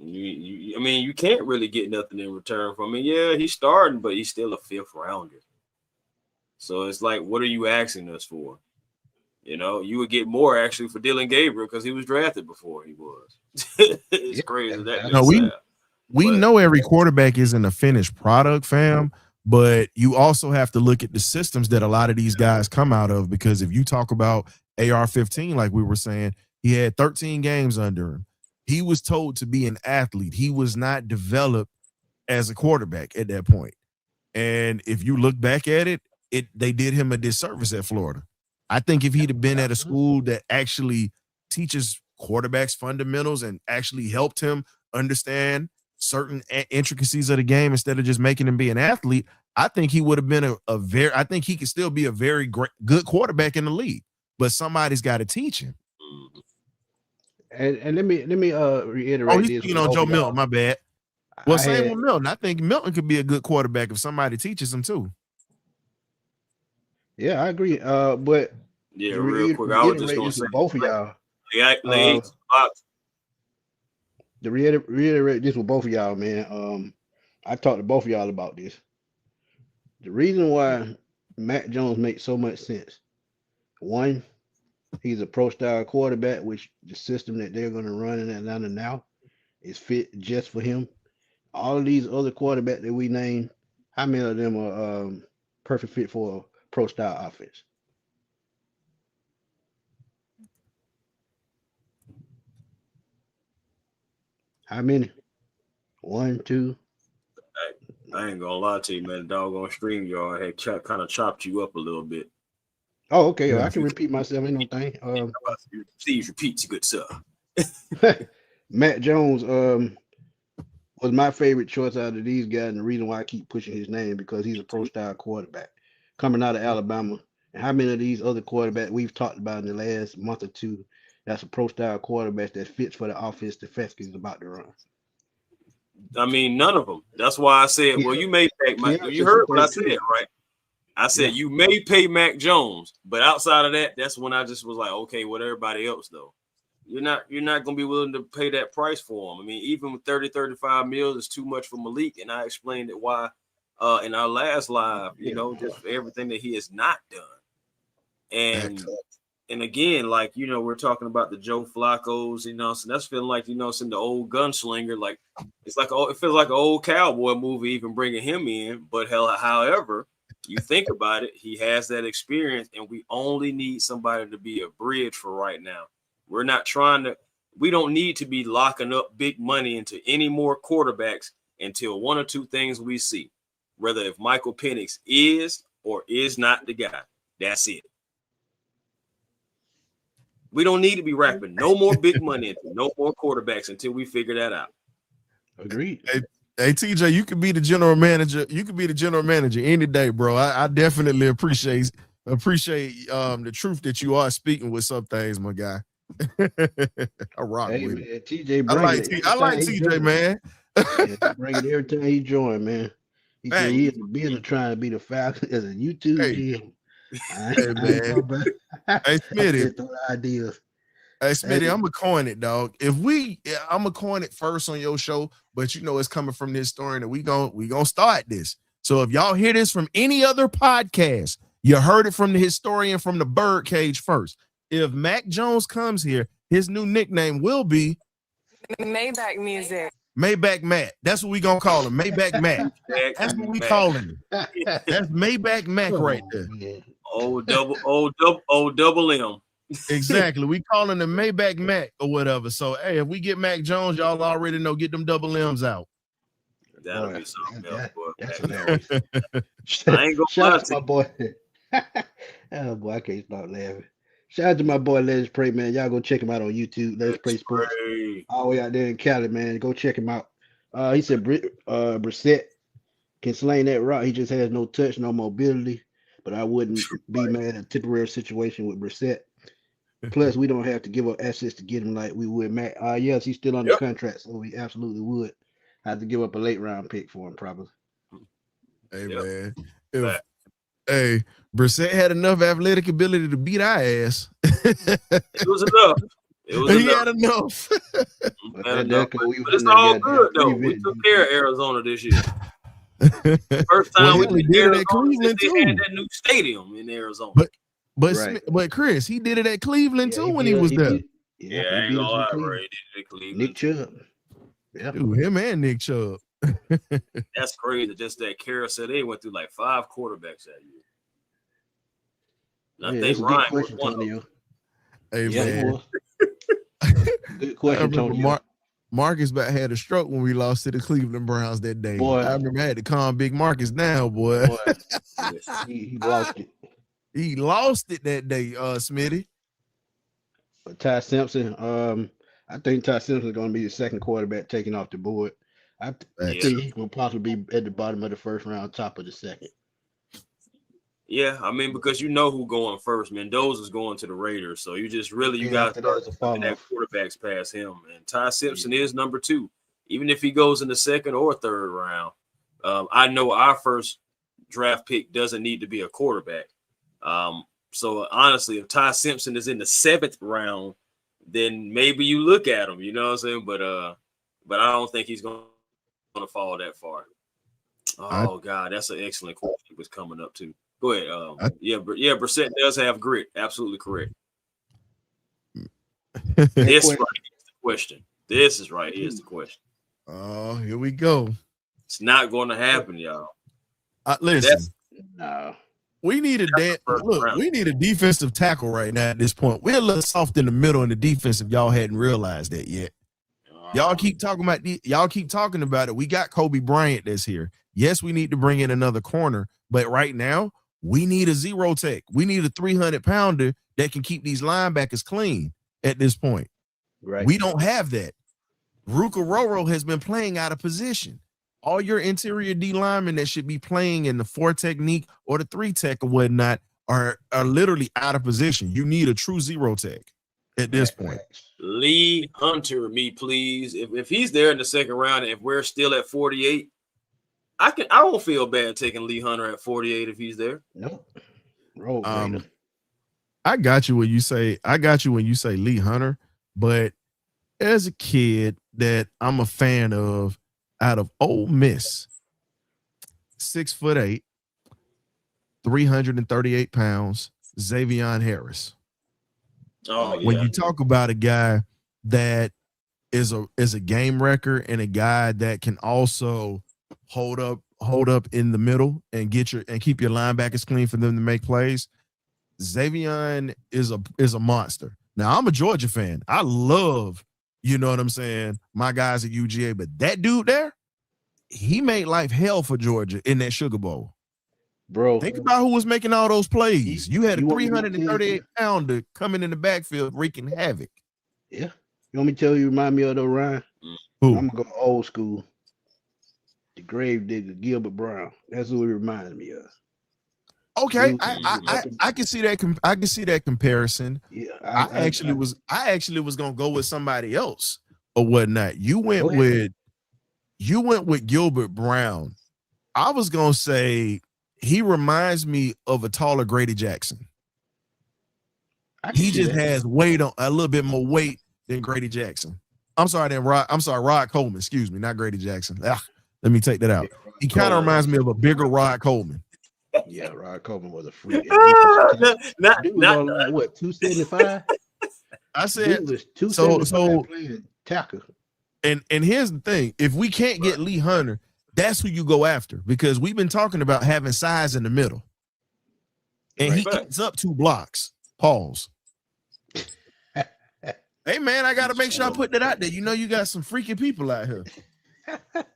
S1: You can't really get nothing in return from him. Yeah, he's starting, but he's still a 5th rounder. So it's like, what are you asking us for? You would get more actually for Dylan Gabriel because he was drafted before he was. It's crazy.
S3: We know every quarterback isn't a finished product, fam, but you also have to look at the systems that a lot of these guys come out of, because if you talk about AR-15, like we were saying, he had 13 games under him. He was told to be an athlete. He was not developed as a quarterback at that point. And if you look back at it, they did him a disservice at Florida. I think if he'd have been at a school that actually teaches quarterbacks fundamentals and actually helped him understand certain intricacies of the game instead of just making him be an athlete, I think he would have been I think he could still be a very good quarterback in the league, but somebody's got to teach him.
S2: And let me reiterate
S3: Oh, he's
S2: this.
S3: speaking on Joe Milton, my bad. Well, same with Milton. I think Milton could be a good quarterback if somebody teaches him too.
S2: Yeah, I agree. But
S1: yeah, real quick, I was just gonna say
S2: both of y'all. To reiterate this with both of y'all, man. I talked to both of y'all about this. The reason why Mac Jones makes so much sense. One, he's a pro-style quarterback, which the system that they're going to run in Atlanta now is fit just for him. All of these other quarterbacks that we named, how many of them are perfect fit for a pro-style offense? How many? 1, 2.
S1: I ain't gonna lie to you, man. The doggone stream y'all had kind of chopped you up a little bit.
S2: Oh, okay. Yeah. I can repeat myself. Ain't no thing.
S1: Please repeat, good sir.
S2: Matt Jones was my favorite choice out of these guys, and the reason why I keep pushing his name because he's a pro-style quarterback coming out of Alabama. And how many of these other quarterbacks we've talked about in the last month or two that's a pro-style quarterback that fits for the offense the Falcons is about to run?
S1: I mean, none of them. That's why I said, well, you may pay you heard what I said, right? I said you may pay Mac Jones, but outside of that, that's when I just was like, okay, with everybody else though. You're not gonna be willing to pay that price for him. I mean, even with 30-35 mil is too much for Malik, and I explained it why in our last live, just for everything that he has not done. And again, like, we're talking about the Joe Flacco's, so that's feeling like, it's in the old gunslinger. Like, it feels like an old cowboy movie, even bringing him in. But however, you think about it, he has that experience, and we only need somebody to be a bridge for right now. We don't need to be locking up big money into any more quarterbacks until one or two things we see, whether if Michael Penix is or is not the guy. That's it. We don't need to be wrapping no more big money into no more quarterbacks until we figure that out.
S2: Agreed.
S3: Hey, TJ, you could be the general manager. You could be the general manager any day, bro. I definitely appreciate the truth that you are speaking with some things, my guy. I rock with
S2: man,
S3: it.
S2: TJ,
S3: I like TJ, man.
S2: Yeah, bring it every time he join, man. He said he is a business trying to be the Falcons as a YouTube GM.
S3: Hey, man. Hey, Smitty.
S2: Ideas.
S3: Hey, Smitty, I'm gonna coin it, dog. I'm gonna coin it first on your show, but it's coming from this story that we gonna start this. So if y'all hear this from any other podcast, you heard it from the historian from the Birdcage first. If Mac Jones comes here, his new nickname will be
S5: Maybach Music.
S3: Maybach Mac. That's what we gonna call him. Maybach Mac. That's what we call him. That's Maybach Mac right there.
S1: Double M.
S3: Exactly. We calling him Maybach Mac or whatever. So hey, if we get Mac Jones, y'all already know, get them double M's out.
S1: That'll be something else, boy.
S2: That's hilarious.
S1: I ain't gonna
S2: shout out to my boy. Oh boy, I can't stop laughing. Shout out to my boy Let's Pray, man. Y'all go check him out on YouTube. Let's Pray Sports. All the way out there in Cali, man. Go check him out. He said Brissett can sling that rock. He just has no touch, no mobility. But I wouldn't be mad at a temporary situation with Brissett. Plus, we don't have to give up assets to get him like we would Matt. Yes, he's still under contract, so we absolutely would have to give up a late round pick for him, probably.
S3: Hey, man. Hey, Brissett had enough athletic ability to beat our ass.
S1: It was enough.
S3: He had enough.
S1: But it's all good, though. We took care of Arizona this year. First time we did it at Cleveland, too. They had that new stadium in Arizona.
S3: But Chris, he did it at Cleveland, too, when he was there.
S1: Yeah, I ain't gonna lie, bro. He did it at Cleveland.
S2: Nick Chubb.
S3: Yeah. Dude, him and Nick Chubb.
S1: That's crazy. Just that carousel. They went through like 5 quarterbacks that year. I think Ryan was one of them.
S3: Hey, man.
S2: Good question, Tony.
S3: Marcus had a stroke when we lost to the Cleveland Browns that day.
S2: Boy,
S3: I remember I had to calm Big Marcus down, boy.
S2: He lost it.
S3: He lost it that day, Smitty.
S2: Ty Simpson. I think Ty Simpson is going to be the second quarterback taken off the board. I
S1: Yeah.
S2: think he will possibly be at the bottom of the first round, top of the second.
S1: Yeah, I mean, because you know who going first. Mendoza's going to the Raiders, so you just really you got to start looking at quarterbacks past him. And Ty Simpson is number 2, even if he goes in the second or third round. I know our first draft pick doesn't need to be a quarterback. So honestly, if Ty Simpson is in the 7th round, then maybe you look at him. You know what I'm saying? But I don't think he's going to fall that far. Oh God, that's an excellent question. Was coming up too. Go ahead. Brissett does have grit. Absolutely correct. This is right. Here's the question. This is right. Here's the question.
S3: Oh, here we go.
S1: It's not going to happen, y'all.
S3: Listen.
S2: No.
S3: We need we need a defensive tackle right now at this point. We're a little soft in the middle in the defense if y'all hadn't realized that yet. Y'all keep talking about it. We got Jacoby Brissett that's here. Yes, we need to bring in another corner, but right now we need a zero tech. We need a 300-pounder that can keep these linebackers clean at this point.
S2: Right.
S3: We don't have that. Ruka Roro has been playing out of position. All your interior D linemen that should be playing in the 4 technique or the 3 tech or whatnot are literally out of position. You need a true zero tech at this point.
S1: Lee Hunter, me please. If he's there in the second round, and if we're still at 48, I won't feel bad taking Lee Hunter at 48 if he's there.
S2: No.
S3: I got you when you say Lee Hunter, but as a kid that I'm a fan of out of Ole Miss, 6'8", 338 pounds, Xavier Harris.
S1: Oh, yeah.
S3: When you talk about a guy that is a game wrecker and a guy that can also hold up in the middle and keep your linebackers clean for them to make plays, Xavier is a monster. Now, I'm a Georgia fan. I love, you know what I'm saying, my guys at UGA, but that dude there, he made life hell for Georgia in that Sugar Bowl.
S2: Bro,
S3: think about who was making all those plays. You had a 338-pounder coming in the backfield wreaking havoc.
S2: Yeah. You want me to tell you, remind me of though, Ryan?
S3: Who?
S2: I'm going to go old school. The grave digger, Gilbert Brown. That's who he reminded me of.
S3: Okay, I can see that. I can see that comparison.
S2: Yeah,
S3: I actually was gonna go with somebody else or whatnot. You went with Gilbert Brown. I was gonna say he reminds me of a taller Grady Jackson. He just has weight on a little bit more weight than Grady Jackson. Rod Coleman. Excuse me, not Grady Jackson. Let me take that out. He kind of reminds me of a bigger Rod Coleman.
S2: Yeah, Rod Coleman was a freak.
S1: Not
S2: 275.
S3: I said
S2: was 275 playing tackle.
S3: And here's the thing: if we can't get Lee Hunter, that's who you go after, because we've been talking about having size in the middle, and he eats up 2 blocks. Pause. Hey man, I gotta make sure I put that out there. You know, you got some freaky people out here.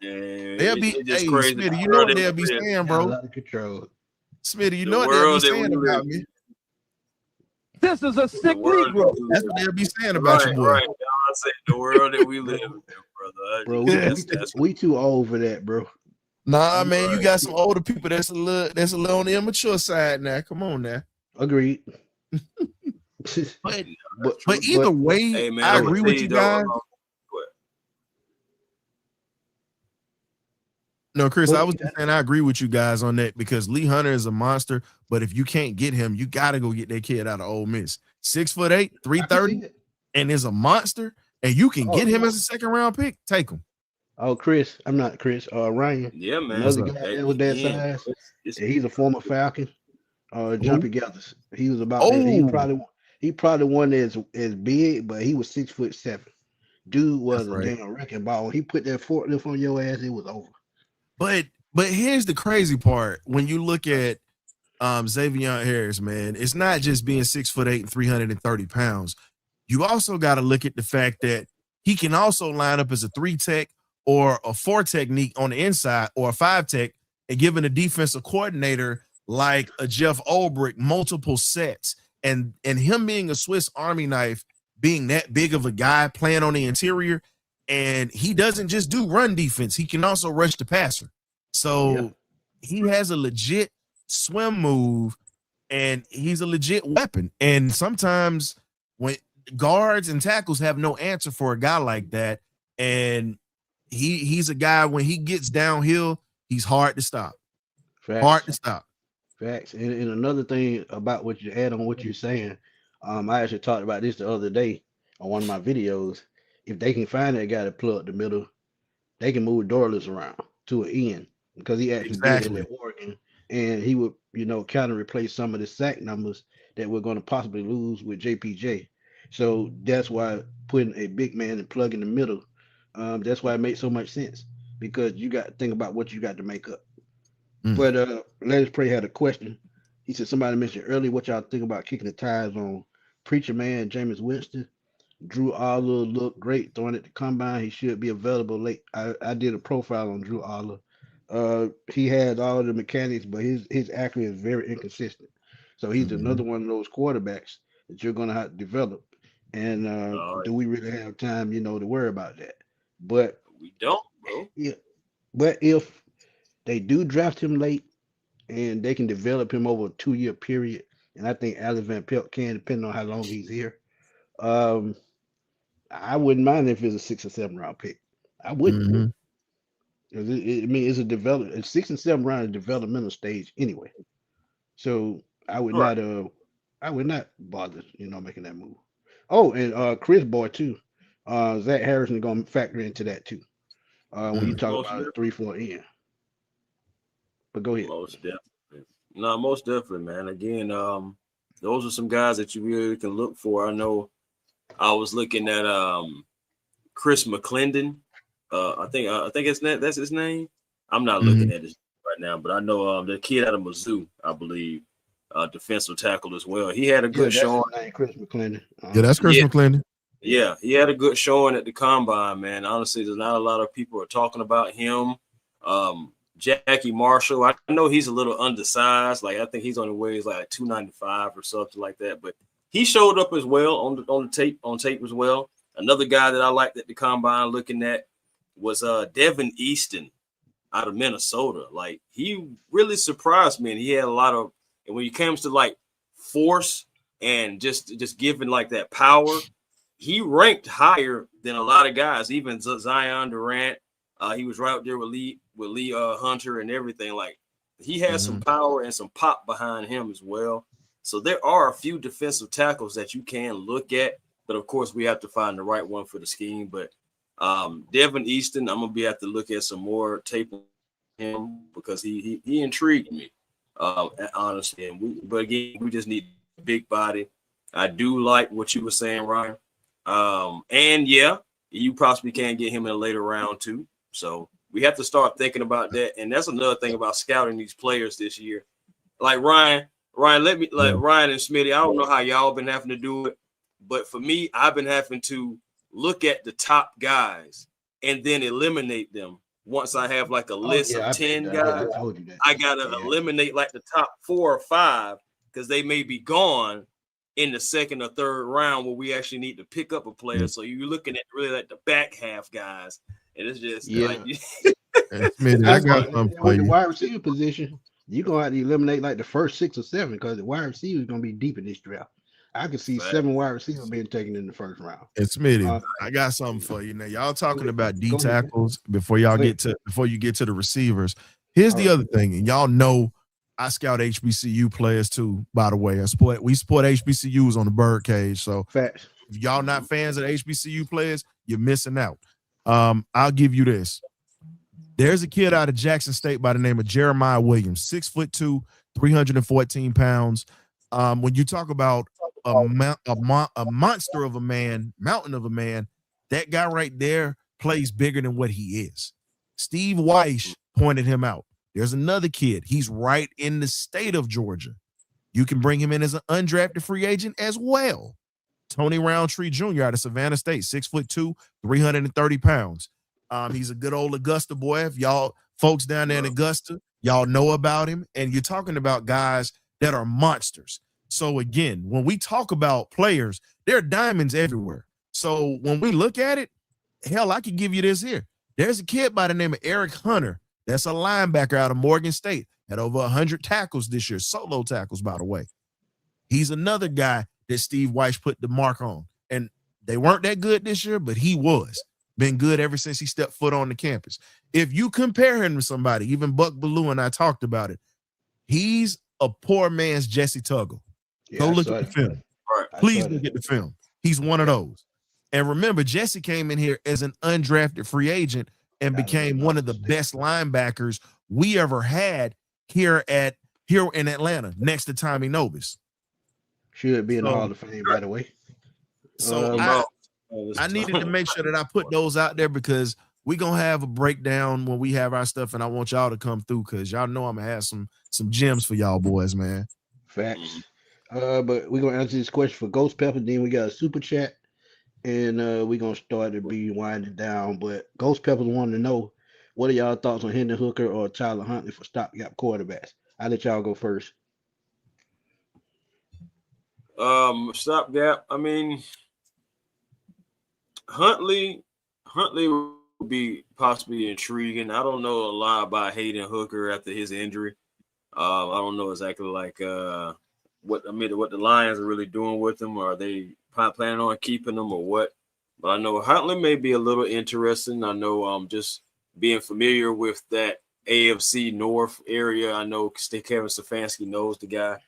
S3: They'll be crazy. Smitty, you know what they'll be saying, bro. Smitty, you know what they'll be saying about me.
S4: This is a sick Negro.
S3: That's what they'll be saying about you, boy.
S1: Right. I say the world that we live in, brother.
S2: Bro, we too old for that, bro.
S3: Nah, man, you got some older people that's a little on the immature side now. Come on now.
S2: Agreed.
S3: but either way, hey, man, I agree with you guys. No, Chris, I was just saying I agree with you guys on that, because Lee Hunter is a monster, but if you can't get him, you got to go get that kid out of Ole Miss. 6'8", 330, and is a monster, and you can get him as a second-round pick, take him.
S2: Oh, Chris, I'm not Chris. Ryan.
S1: Yeah, man.
S2: Another guy that was that size. He's a former Falcon. Jumpy Gathers. He was about that. He probably one that's as big, but he was 6'7". Dude was a damn wrecking ball. He put that forklift on your ass, it was over.
S3: But here's the crazy part. When you look at Xavier Harris, man, it's not just being 6'8" and 330 pounds. You also got to look at the fact that he can also line up as a 3 tech or a 4 technique on the inside, or a 5 tech, and giving a defensive coordinator like a Jeff Ulbrich multiple sets, and him being a Swiss Army knife being that big of a guy playing on the interior. And he doesn't just do run defense. He can also rush the passer. So he has a legit swim move, and he's a legit weapon. And sometimes when guards and tackles have no answer for a guy like that, and he's a guy, when he gets downhill, he's hard to stop.
S2: Facts.
S3: Hard to stop.
S2: Facts. And another thing about what you add on what you're saying, I actually talked about this the other day on one of my videos. If they can find that guy to plug the middle, they can move Dorless around to an end, because he actually did it at Oregon, and he would, kind of replace some of the sack numbers that we're going to possibly lose with JPJ. So that's why putting a big man and plug in the middle, that's why it makes so much sense, because you got to think about what you got to make up. But Let Us Pray had a question. He said, somebody mentioned earlier, what y'all think about kicking the tires on Preacher Man, Jameis Winston? Drew Aller looked great throwing at the combine. He should be available late. I did a profile on Drew Aller. He has all the mechanics, but his accuracy is very inconsistent. So he's another one of those quarterbacks that you're going to have to develop. And do we really have time, to worry about that? But
S1: we don't, bro.
S2: Yeah. But if they do draft him late and they can develop him over a 2-year period, and I think Alex Van Pelt can, depending on how long he's here, I wouldn't mind if it's a 6 or 7 round pick. I wouldn't. It's a development. A 6 and 7 round developmental stage anyway. So I would not. I would not bother, making that move. Oh, and Chris Boy too. Zach Harrison is going to factor into that too. When you talk about a 3-4 end. But go ahead.
S1: Most definitely. No, most definitely, man. Again, those are some guys that you really can look for. I know. I was looking at Chris McClendon. I think that's his name. I'm not looking at it right now, but I know the kid out of Mizzou, I believe, defensive tackle as well. He had a good showing.
S2: Chris McClendon.
S3: That's Chris McClendon.
S1: Yeah, he had a good showing at the combine, man. Honestly, there's not a lot of people are talking about him. Jackie Marshall, I know he's a little undersized. Like I think he's only weighs like 295 or something like that, but he showed up as well on tape as well. Another guy that I liked at the combine looking at was Devin Easton out of Minnesota. Like he really surprised me, and he had a lot of. And when it comes to like force and just giving like that power, he ranked higher than a lot of guys. Even Zion Durant, he was right there with Lee Hunter and everything. Like he has some power and some pop behind him as well. So there are a few defensive tackles that you can look at, but of course we have to find the right one for the scheme. But Devin Easton, I'm gonna have to look at some more tape on him because he intrigued me, honestly. But again, we just need a big body. I do like what you were saying, Ryan. And yeah, you possibly can get him in a later round too. So we have to start thinking about that. And that's another thing about scouting these players this year. Like Ryan, Ryan and Smitty, I don't know how y'all been having to do it, but for me, I've been having to look at the top guys and then eliminate them. Once I have like a list of 10 guys, I gotta eliminate like the top 4 or 5 because they may be gone in the second or third round where we actually need to pick up a player. So you're looking at really like the back half guys, and it's just like
S3: Smitty, I got something for you.
S2: The wide receiver position, you're gonna have to eliminate like the first 6 or 7 because the wide receiver is gonna be deep in this draft. I can see 7 wide receivers being taken in the first round.
S3: And Smitty, I got something for you. Now, y'all talking about D tackles before you get to the receivers. Here's the other thing, and y'all know I scout HBCU players too. By the way, we support HBCUs on the Birdcage. So
S2: facts.
S3: If y'all not fans of the HBCU players, you're missing out. I'll give you this. There's a kid out of Jackson State by the name of Jeremiah Williams, 6'2", 314 pounds. When you talk about a monster of a man, mountain of a man, that guy right there plays bigger than what he is. Steve Weiss pointed him out. There's another kid. He's right in the state of Georgia. You can bring him in as an undrafted free agent as well. Tony Roundtree Jr. out of Savannah State, 6'2", 330 pounds. He's a good old Augusta boy. If y'all folks down there in Augusta, y'all know about him. And you're talking about guys that are monsters. So again, when we talk about players There are diamonds everywhere. So when we look at it, hell, I could give you this here. There's a kid by the name of Eric Hunter. That's a linebacker out of Morgan State. Had over 100 tackles this year, solo tackles, by the way. He's another guy that Steve Weiss put the mark on. And they weren't that good this year, but he was. Been good ever since he stepped foot on the campus. If you compare him to somebody, even Buck Bellew and I talked about it, he's a poor man's Jesse Tuggle. Go look at the film.
S1: Right.
S3: Please look at the film. He's one of those. And remember, Jesse came in here as an undrafted free agent and became one of the best linebackers we ever had here in Atlanta, next to Tommy Nobis.
S2: Should be in the Hall of Fame, by the way.
S3: So I needed to make sure that I put those out there because we're going to have a breakdown when we have our stuff, and I want y'all to come through because y'all know I'm going to have some gems for y'all boys, man.
S2: Facts. But we're going to answer this question for Ghost Pepper. Then we got a super chat, and we're going to start to be winding down. But Ghost Pepper wanted to know, what are y'all thoughts on Hendon Hooker or Tyler Huntley for stopgap quarterbacks? I'll let y'all go first.
S1: Stopgap. I mean, Huntley would be possibly intriguing. I don't know a lot about Hayden Hooker after his injury. I don't know exactly like what the Lions are really doing with him. Or are they planning on keeping him or what? But I know Huntley may be a little interesting. I know just being familiar with that AFC North area. I know Kevin Stefanski knows the guy.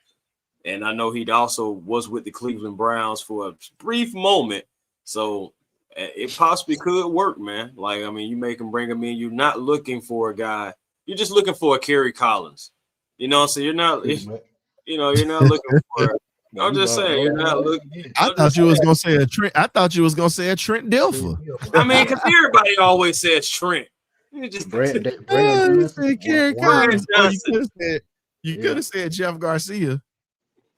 S1: And I know he also was with the Cleveland Browns for a brief moment. So it possibly could work, man. Like, I mean, you make him bring him in. You're not looking for a guy. You're just looking for a Kerry Collins. You know, so you're not, you're not looking for. I'm just saying, you're not looking.
S3: I thought you was gonna say a Trent. I thought you was gonna say a Trent Dilfer.
S1: I mean, because everybody always says Trent. You just
S3: Kerry Collins. You could have said Jeff Garcia.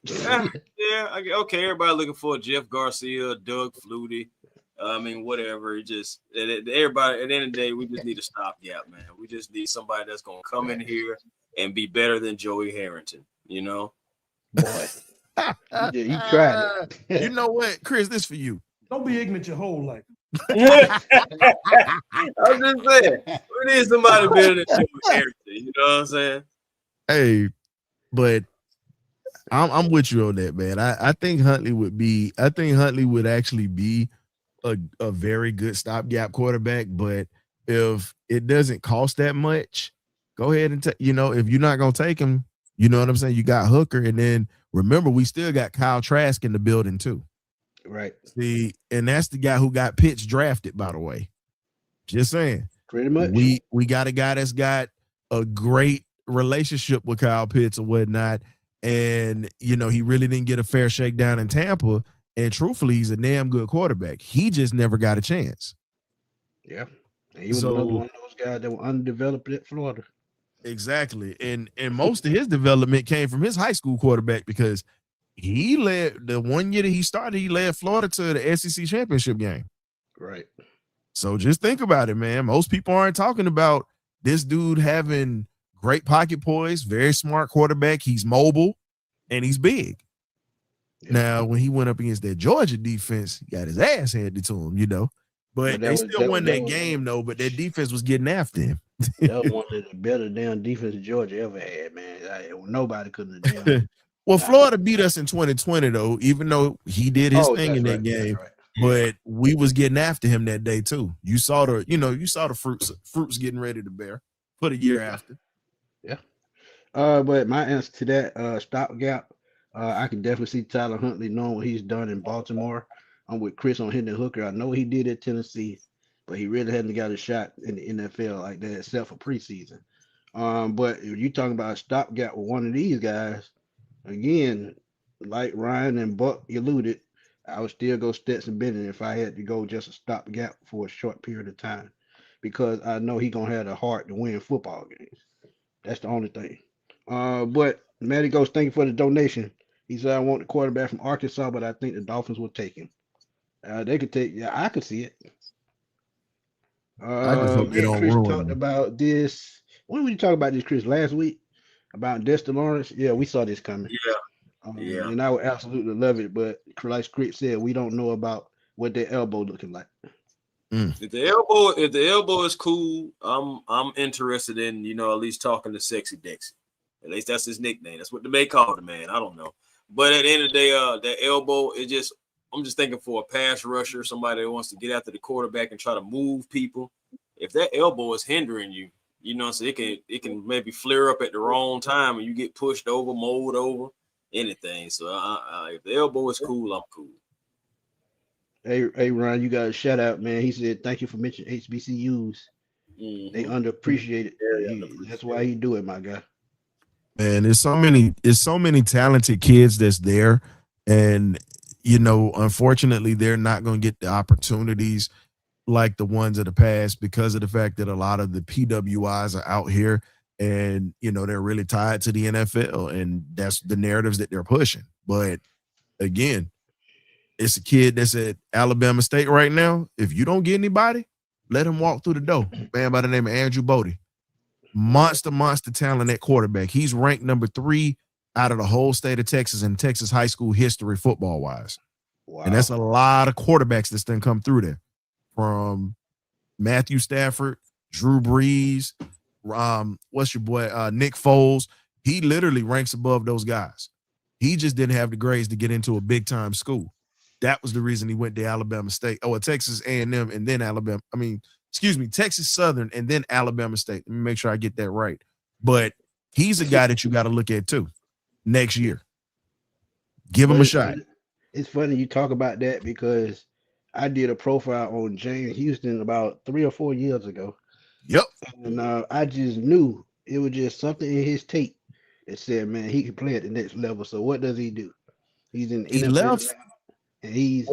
S1: Yeah, okay. Everybody looking for Jeff Garcia, Doug Flutie. I mean, whatever. Everybody. At the end of the day, we just need a stopgap, man. We just need somebody that's gonna come in here and be better than Joey Harrington. You know,
S2: boy. You tried it.
S3: You know what, Chris? This for you.
S6: Don't be ignorant your whole life.
S1: I'm just saying, we need somebody better than Joey Harrington. You know what I'm saying?
S3: Hey, but I'm with you on that, man. I think Huntley would actually be a very good stopgap quarterback. But if it doesn't cost that much, go ahead and if you're not gonna take him, you know what I'm saying. You got Hooker, and then remember we still got Kyle Trask in the building too.
S2: Right.
S3: See, and that's the guy who got Pitts drafted, by the way. Just saying.
S2: Pretty much.
S3: We got a guy that's got a great relationship with Kyle Pitts or whatnot. And, he really didn't get a fair shake down in Tampa. And truthfully, he's a damn good quarterback. He just never got a chance.
S2: Yeah. And he was another one of those guys that were undeveloped at Florida.
S3: Exactly. And most of his development came from his high school quarterback because he led the 1 year that he started, he led Florida to the SEC championship game.
S2: Right.
S3: So just think about it, man. Most people aren't talking about this dude having great pocket poise, very smart quarterback. He's mobile and he's big. Yeah. Now, when he went up against that Georgia defense, he got his ass handed to him, But they still won that game, though. But that defense was getting after him.
S2: That was one of the better damn defense Georgia ever had, man. Nobody couldn't have done it.
S3: Well, Florida beat us in 2020, though, even though he did his thing in that game. Right. But we was getting after him that day, too. You saw the fruits getting ready to bear for the year after.
S2: Yeah. But my answer to that stopgap, I can definitely see Tyler Huntley knowing what he's done in Baltimore. I'm with Chris on Hendon Hooker. I know he did at Tennessee, but he really hadn't got a shot in the NFL like that except for preseason. But if you're talking about a stopgap with one of these guys, again, like Ryan and Buck alluded, I would still go Stetson Bennett if I had to go just a stopgap for a short period of time because I know he's going to have the heart to win football games. That's the only thing. But Matty Ghost, thank you for the donation. He said, I want the quarterback from Arkansas, but I think the Dolphins will take him. They could take, I could see it. Chris talked about this. When did we talk about this, Chris? Last week about Dexter Lawrence? Yeah, we saw this coming.
S1: Yeah.
S2: And I would absolutely love it, but like Crit said, we don't know about what their elbow looking like.
S1: If the elbow is cool, I'm interested in, at least talking to Sexy Dexy. At least that's his nickname. That's what they may call the man. I don't know. But at the end of the day, that elbow, I'm just thinking for a pass rusher, somebody that wants to get after the quarterback and try to move people. If that elbow is hindering you, so it can maybe flare up at the wrong time and you get pushed over, mowed over, anything. So if the elbow is cool, I'm cool.
S2: Hey, Ron, you got a shout out, man. He said, thank you for mentioning HBCUs. They underappreciated. That's why you do it, my guy.
S3: Man, there's so many talented kids that's there. And, unfortunately, they're not going to get the opportunities like the ones of the past because of the fact that a lot of the PWIs are out here and, they're really tied to the NFL. And that's the narratives that they're pushing. But again, it's a kid that's at Alabama State right now. If you don't get anybody, let him walk through the door. Man by the name of Andrew Bodie. Monster talent at quarterback. He's ranked number 3 out of the whole state of Texas in Texas high school history football-wise. Wow. And that's a lot of quarterbacks that's done come through there. From Matthew Stafford, Drew Brees, what's your boy, Nick Foles. He literally ranks above those guys. He just didn't have the grades to get into a big-time school. That was the reason he went to Alabama State. Texas A&M and then Alabama. Texas Southern and then Alabama State. Let me make sure I get that right. But he's a guy that you got to look at too next year. Give him a shot.
S2: It's funny you talk about that because I did a profile on James Houston about 3 or 4 years ago.
S3: Yep.
S2: And I just knew it was just something in his tape that said, man, he can play at the next level. So what does he do? He's in
S3: he
S2: NFL
S3: left.
S2: And
S3: he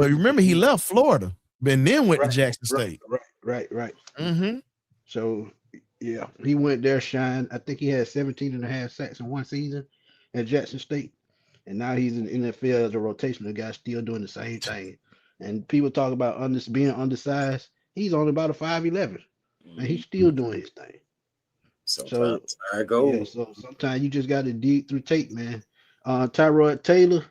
S3: left Florida, and then went to Jackson State.
S2: Right.
S3: Mm-hmm.
S2: So yeah, he went there, shined. I think he had 17 and a half sacks in one season at Jackson State. And now he's in the NFL as a rotational guy, still doing the same thing. And people talk about being undersized. He's only about a 5'11", and he's still doing his thing.
S1: Sometimes I go.
S2: Yeah, so sometimes you just got to dig through tape, man. Tyrod Taylor,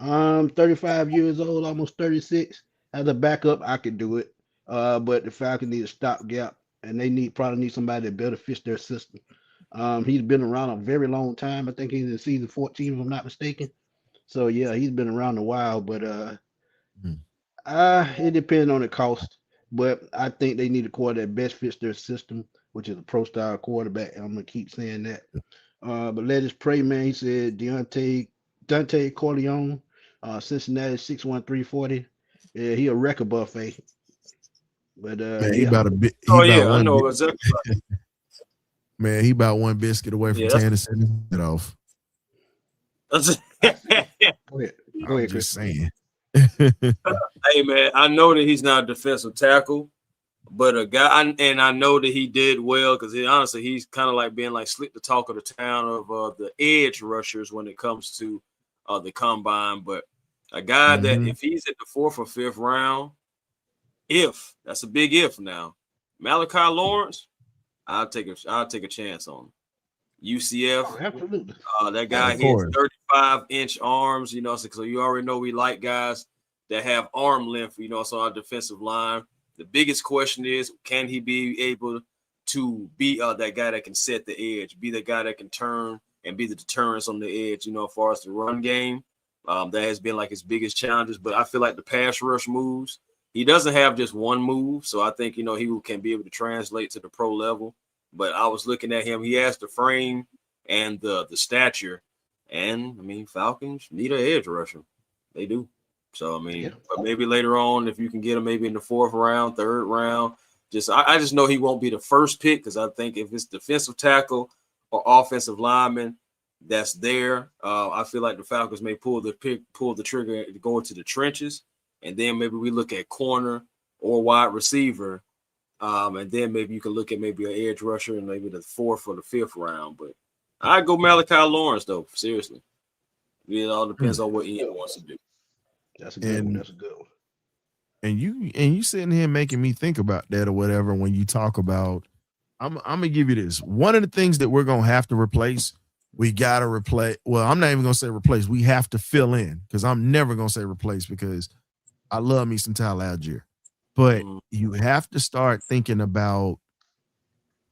S2: 35 years old, almost 36. As a backup, I could do it. But the Falcons need a stopgap, and they probably need somebody that better fits their system. He's been around a very long time. I think he's in season 14, if I'm not mistaken. So yeah, he's been around a while, but it depends on the cost. But I think they need a quarterback that best fits their system, which is a pro-style quarterback. And I'm gonna keep saying that. But let us pray, man. He said Dante Corleone, Cincinnati 61340. Yeah, he a record buffet. But
S3: he about a bit.
S1: I know exactly.
S3: Man, he about one biscuit away from Tennessee. It off.
S2: Go ahead,
S3: I'm just saying.
S1: Hey man, I know that he's not a defensive tackle, but a guy, and I know that he did well because honestly, he's kind of like being like Slick the talk of the town of the edge rushers when it comes to the combine. But a guy that if he's at the 4th or 5th round, that's a big if now, Malachi Lawrence, I'll take a chance on him. UCF,
S2: absolutely.
S1: That guy hits 35-inch arms, so you already know we like guys that have arm length, so our defensive line. The biggest question is, can he be able to be that guy that can set the edge, be the guy that can turn and be the deterrence on the edge, as far as the run game. That has been like his biggest challenges, but I feel like the pass rush moves, he doesn't have just one move, so I think, he can be able to translate to the pro level. But I was looking at him. He has the frame and the stature. And, Falcons need an edge rusher. They do. So, but maybe later on, if you can get him maybe in the 4th round, 3rd round, I just know he won't be the first pick because I think if it's defensive tackle or offensive lineman that's there, I feel like the Falcons may pull the trigger and go into the trenches. And then maybe we look at corner or wide receiver. And then maybe you can look at maybe an edge rusher in maybe the 4th or the 5th round. But I'd go Malachi Lawrence, though, seriously. It all depends on what Ian wants to do.
S2: That's a good one.
S3: And you sitting here making me think about that or whatever when you talk about, I'm going to give you this. One of the things that we're going to have to replace we got to replace. Well, I'm not even going to say replace. We have to fill in because I'm never going to say replace because I love me some Tyler Algier. But you have to start thinking about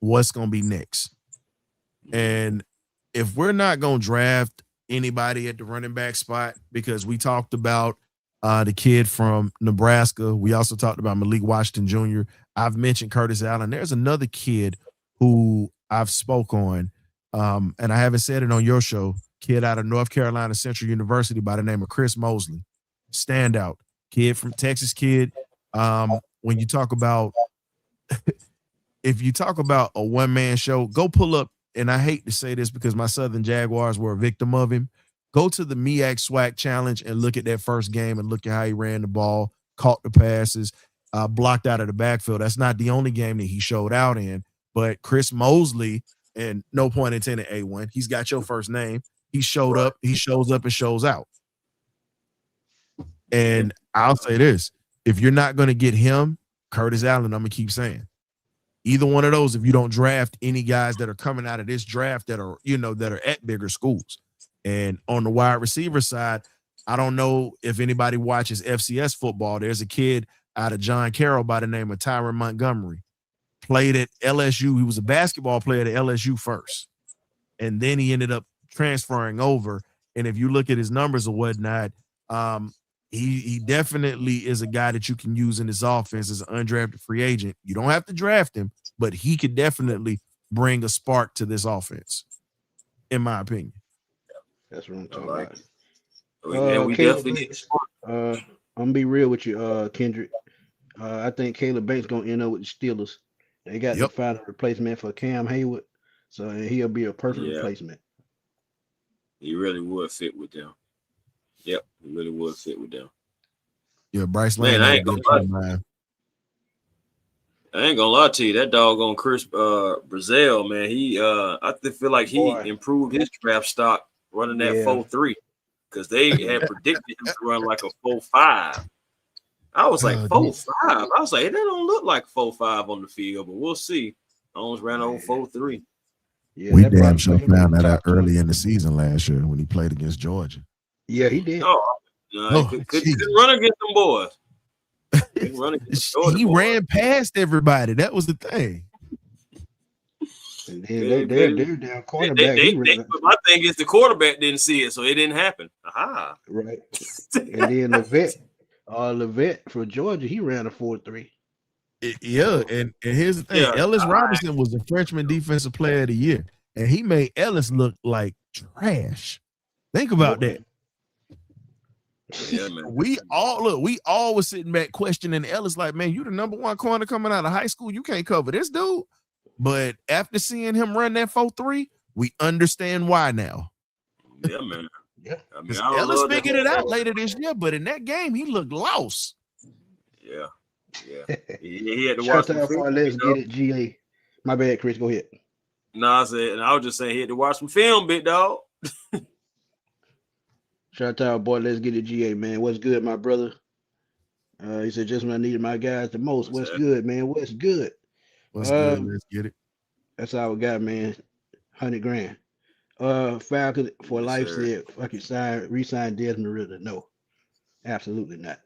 S3: what's going to be next. And if we're not going to draft anybody at the running back spot, because we talked about the kid from Nebraska. We also talked about Malik Washington Jr. I've mentioned Curtis Allen. There's another kid who I've spoke on, and I haven't said it on your show, kid out of North Carolina Central University by the name of Chris Mosley. Standout kid from Texas kid. When you talk about if you talk about a one-man show, go pull up, and I hate to say this because my Southern Jaguars were a victim of him. Go to the MEAC SWAC Challenge and look at that first game and look at how he ran the ball, caught the passes, blocked out of the backfield. That's not the only game that he showed out in, but Chris Mosley, and no point intended, A1, he's got your first name. He showed up, he shows up and shows out. And I'll say this, if you're not going to get him, Curtis Allen, I'm going to keep saying. Either one of those, if you don't draft any guys that are coming out of this draft that are, that are at bigger schools. And on the wide receiver side, I don't know if anybody watches FCS football. There's a kid out of John Carroll by the name of Tyron Montgomery. Played at LSU. He was a basketball player at LSU first. And then he ended up transferring over. And if you look at his numbers or whatnot, he definitely is a guy that you can use in this offense as an undrafted free agent. You don't have to draft him, but he could definitely bring a spark to this offense, in my opinion.
S2: That's what I'm talking
S1: about. We definitely need
S2: I'm gonna be real with you, Kendrick. I think Caleb Banks gonna end up with the Steelers. They got to find a replacement for Cam Hayward, so he'll be a perfect replacement.
S1: He really would fit with them. Yep, he really would fit with them.
S3: Yeah, Bryce Lane.
S1: Man, I ain't gonna lie to you. That doggone Chris Brazil, man, I feel like he improved his draft stock running that 4.3 because they had predicted him to run like a 4.5. I was like 4.5. I was like, that don't look like 4.5 on the field, but we'll see. I almost ran over 4.3.
S3: Yeah, we damn sure found that out early in the season last year when he played against Georgia.
S2: Yeah, he did.
S1: Couldn't run against them boys.
S3: He ran past everybody. That was the thing.
S2: And then their damn quarterback.
S1: My thing is the quarterback didn't see it, so it didn't happen. Aha.
S2: Right. And then Levette for Georgia, he ran a 4.3.
S3: And here's the thing. Ellis Robinson was the freshman defensive player of the year, and he made Ellis look like trash. Think about that.
S1: Yeah, man.
S3: We all was sitting back questioning Ellis like, man, you the number one corner coming out of high school. You can't cover this dude. But after seeing him run that 4.3, we understand why now.
S1: Yeah, man.
S2: Yeah.
S1: I mean,
S3: Ellis figured it out later this year, but in that game, he looked lost.
S1: Yeah. Yeah. He had to watch some film.
S2: Let's get it, GA. My bad, Chris. Go ahead.
S1: No, I was just saying he had to watch some film, big dog.
S2: Shout out, boy. Let's get it, GA, man. What's good, my brother? He said, just when I needed my guys the most. What's good, man? What's good?
S3: What's good? Let's get it.
S2: That's all we got, man. $100,000. Falcons for life said, fucking re-sign Desmond Ritter. No, absolutely not.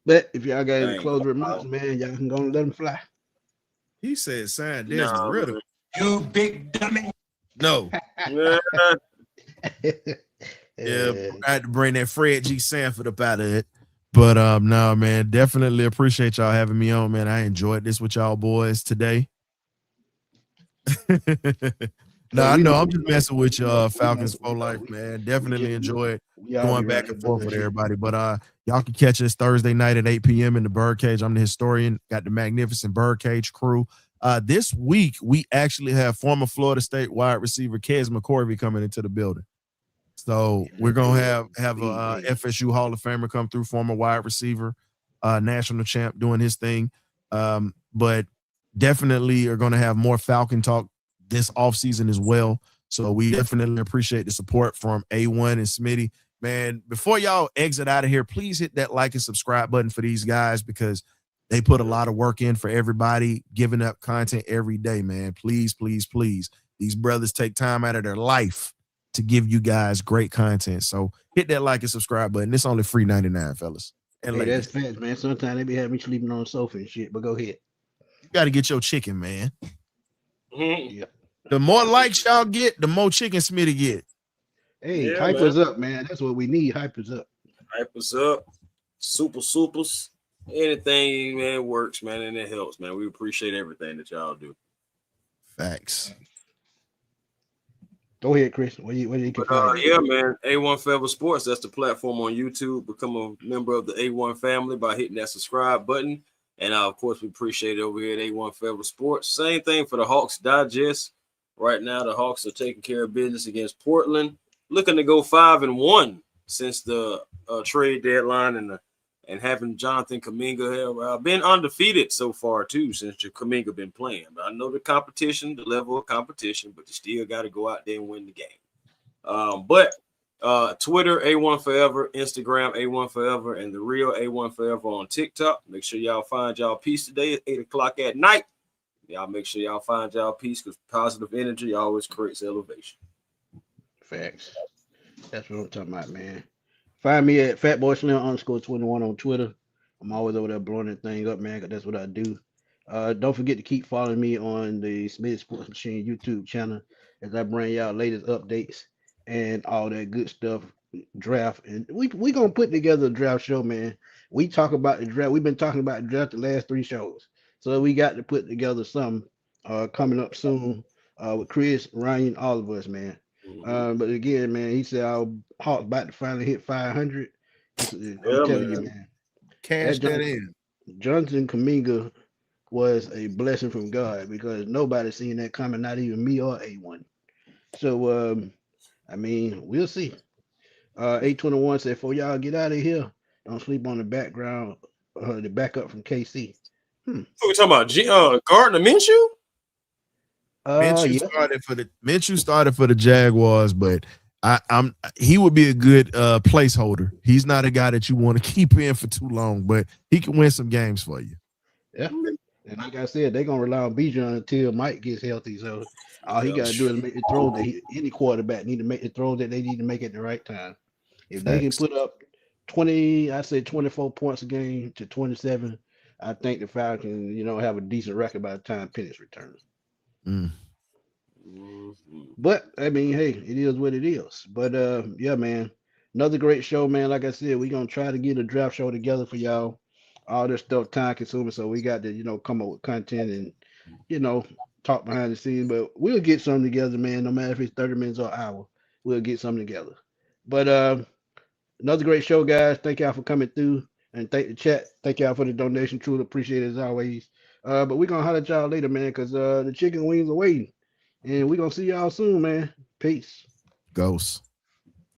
S2: But if y'all got any closing remarks, man, y'all can go and let them fly.
S3: He said, sign Desmond Ritter.
S4: You big dummy.
S3: No. I had to bring that Fred G. Sanford up out of it. But no, man, definitely appreciate y'all having me on, man. I enjoyed this with y'all boys today. No, I know I'm just messing with y'all Falcons for life, man. Definitely enjoyed going back and forth with everybody. But y'all can catch us Thursday night at 8 p.m. in the Birdcage. I'm the historian, got the magnificent Birdcage crew. This week, we actually have former Florida State wide receiver Kez McCorvey coming into the building. So we're going to have a FSU Hall of Famer come through, former wide receiver, national champ doing his thing. But definitely are going to have more Falcon talk this offseason as well. So we definitely appreciate the support from A1 and Smitty. Man, before y'all exit out of here, please hit that like and subscribe button for these guys because they put a lot of work in for everybody, giving up content every day, man. Please, please, please These brothers take time out of their life to give you guys great content. So hit that like and subscribe button. It's only free 99, fellas. And
S2: Hey,
S3: ladies.
S2: that's facts, man. Sometimes they be having me sleeping on the sofa and shit, but go ahead.
S3: You got to get your chicken, man.
S2: Yeah.
S3: The more likes y'all get, the more chicken Smitty get.
S2: Hey,
S1: Yeah,
S2: hype
S1: man.
S2: us up, man. That's what we need. Hype us up.
S1: Hype us up. Supers. Anything, man, works, man, and it helps, man. We appreciate everything that y'all do.
S3: Facts.
S2: Go ahead, Chris. Where you can find you?
S1: Yeah, man. A1 Forever Sports. That's the platform on YouTube. Become a member of the A1 family by hitting that subscribe button. And of course, we appreciate it over here at A1 Forever Sports. Same thing for the Hawks Digest. Right now, the Hawks are taking care of business against Portland, looking to go 5-1 since the trade deadline and having Jonathan Kuminga have been undefeated so far too since Kuminga been playing. But I know the competition, the level of competition, but you still got to go out there and win the game. But Twitter A1 Forever, Instagram A1 Forever, and the real A1 Forever on TikTok. Make sure y'all find y'all peace today at 8:00 at night. Y'all make sure y'all find y'all peace because positive energy always creates elevation.
S2: Facts. That's what I'm talking about, man. Find me at fatboyslim_21 on Twitter. I'm always over there blowing that thing up, man, because that's what I do. Don't forget to keep following me on the Smitty Sports Machine YouTube channel as I bring y'all latest updates and all that good stuff, draft. And we going to put together a draft show, man. We talk about the draft. We've been talking about the draft the last 3 shows. So we got to put together something coming up soon with Chris, Ryan, all of us, man. But again, man, he said our Hawks about to finally hit 500. I'm telling you, man.
S3: Cash that in.
S2: Jonathan Kuminga was a blessing from God because nobody seen that coming, not even me or A1. So, I mean, we'll see. 821 said, "For y'all get out of here, don't sleep on the background, the backup from KC."
S1: What we talking about? Gardner Minshew?
S3: Minshew started for the Jaguars, but he would be a good placeholder. He's not a guy that you want to keep in for too long, but he can win some games for you.
S2: Yeah. And like I said, they're gonna rely on Bijan until Mike gets healthy. So all he gotta do is make the throw that any quarterback need to make the throw that they need to make at the right time. If they can put up 24 points a game to 27, I think the Falcons, have a decent record by the time Penix returns. But I mean, hey, it is what it is. But yeah, man, another great show, man. Like I said, we're gonna try to get a draft show together for y'all. All this stuff time consuming, so we got to come up with content and talk behind the scenes. But we'll get something together, man. No matter if it's 30 minutes or an hour, we'll get something together. But another great show, guys. Thank y'all for coming through, and thank the chat. Thank y'all for the donation. Truly appreciate it as always. But we're gonna holler at y'all later, man, because the chicken wings are waiting. And we're gonna see y'all soon, man. Peace.
S3: Ghost.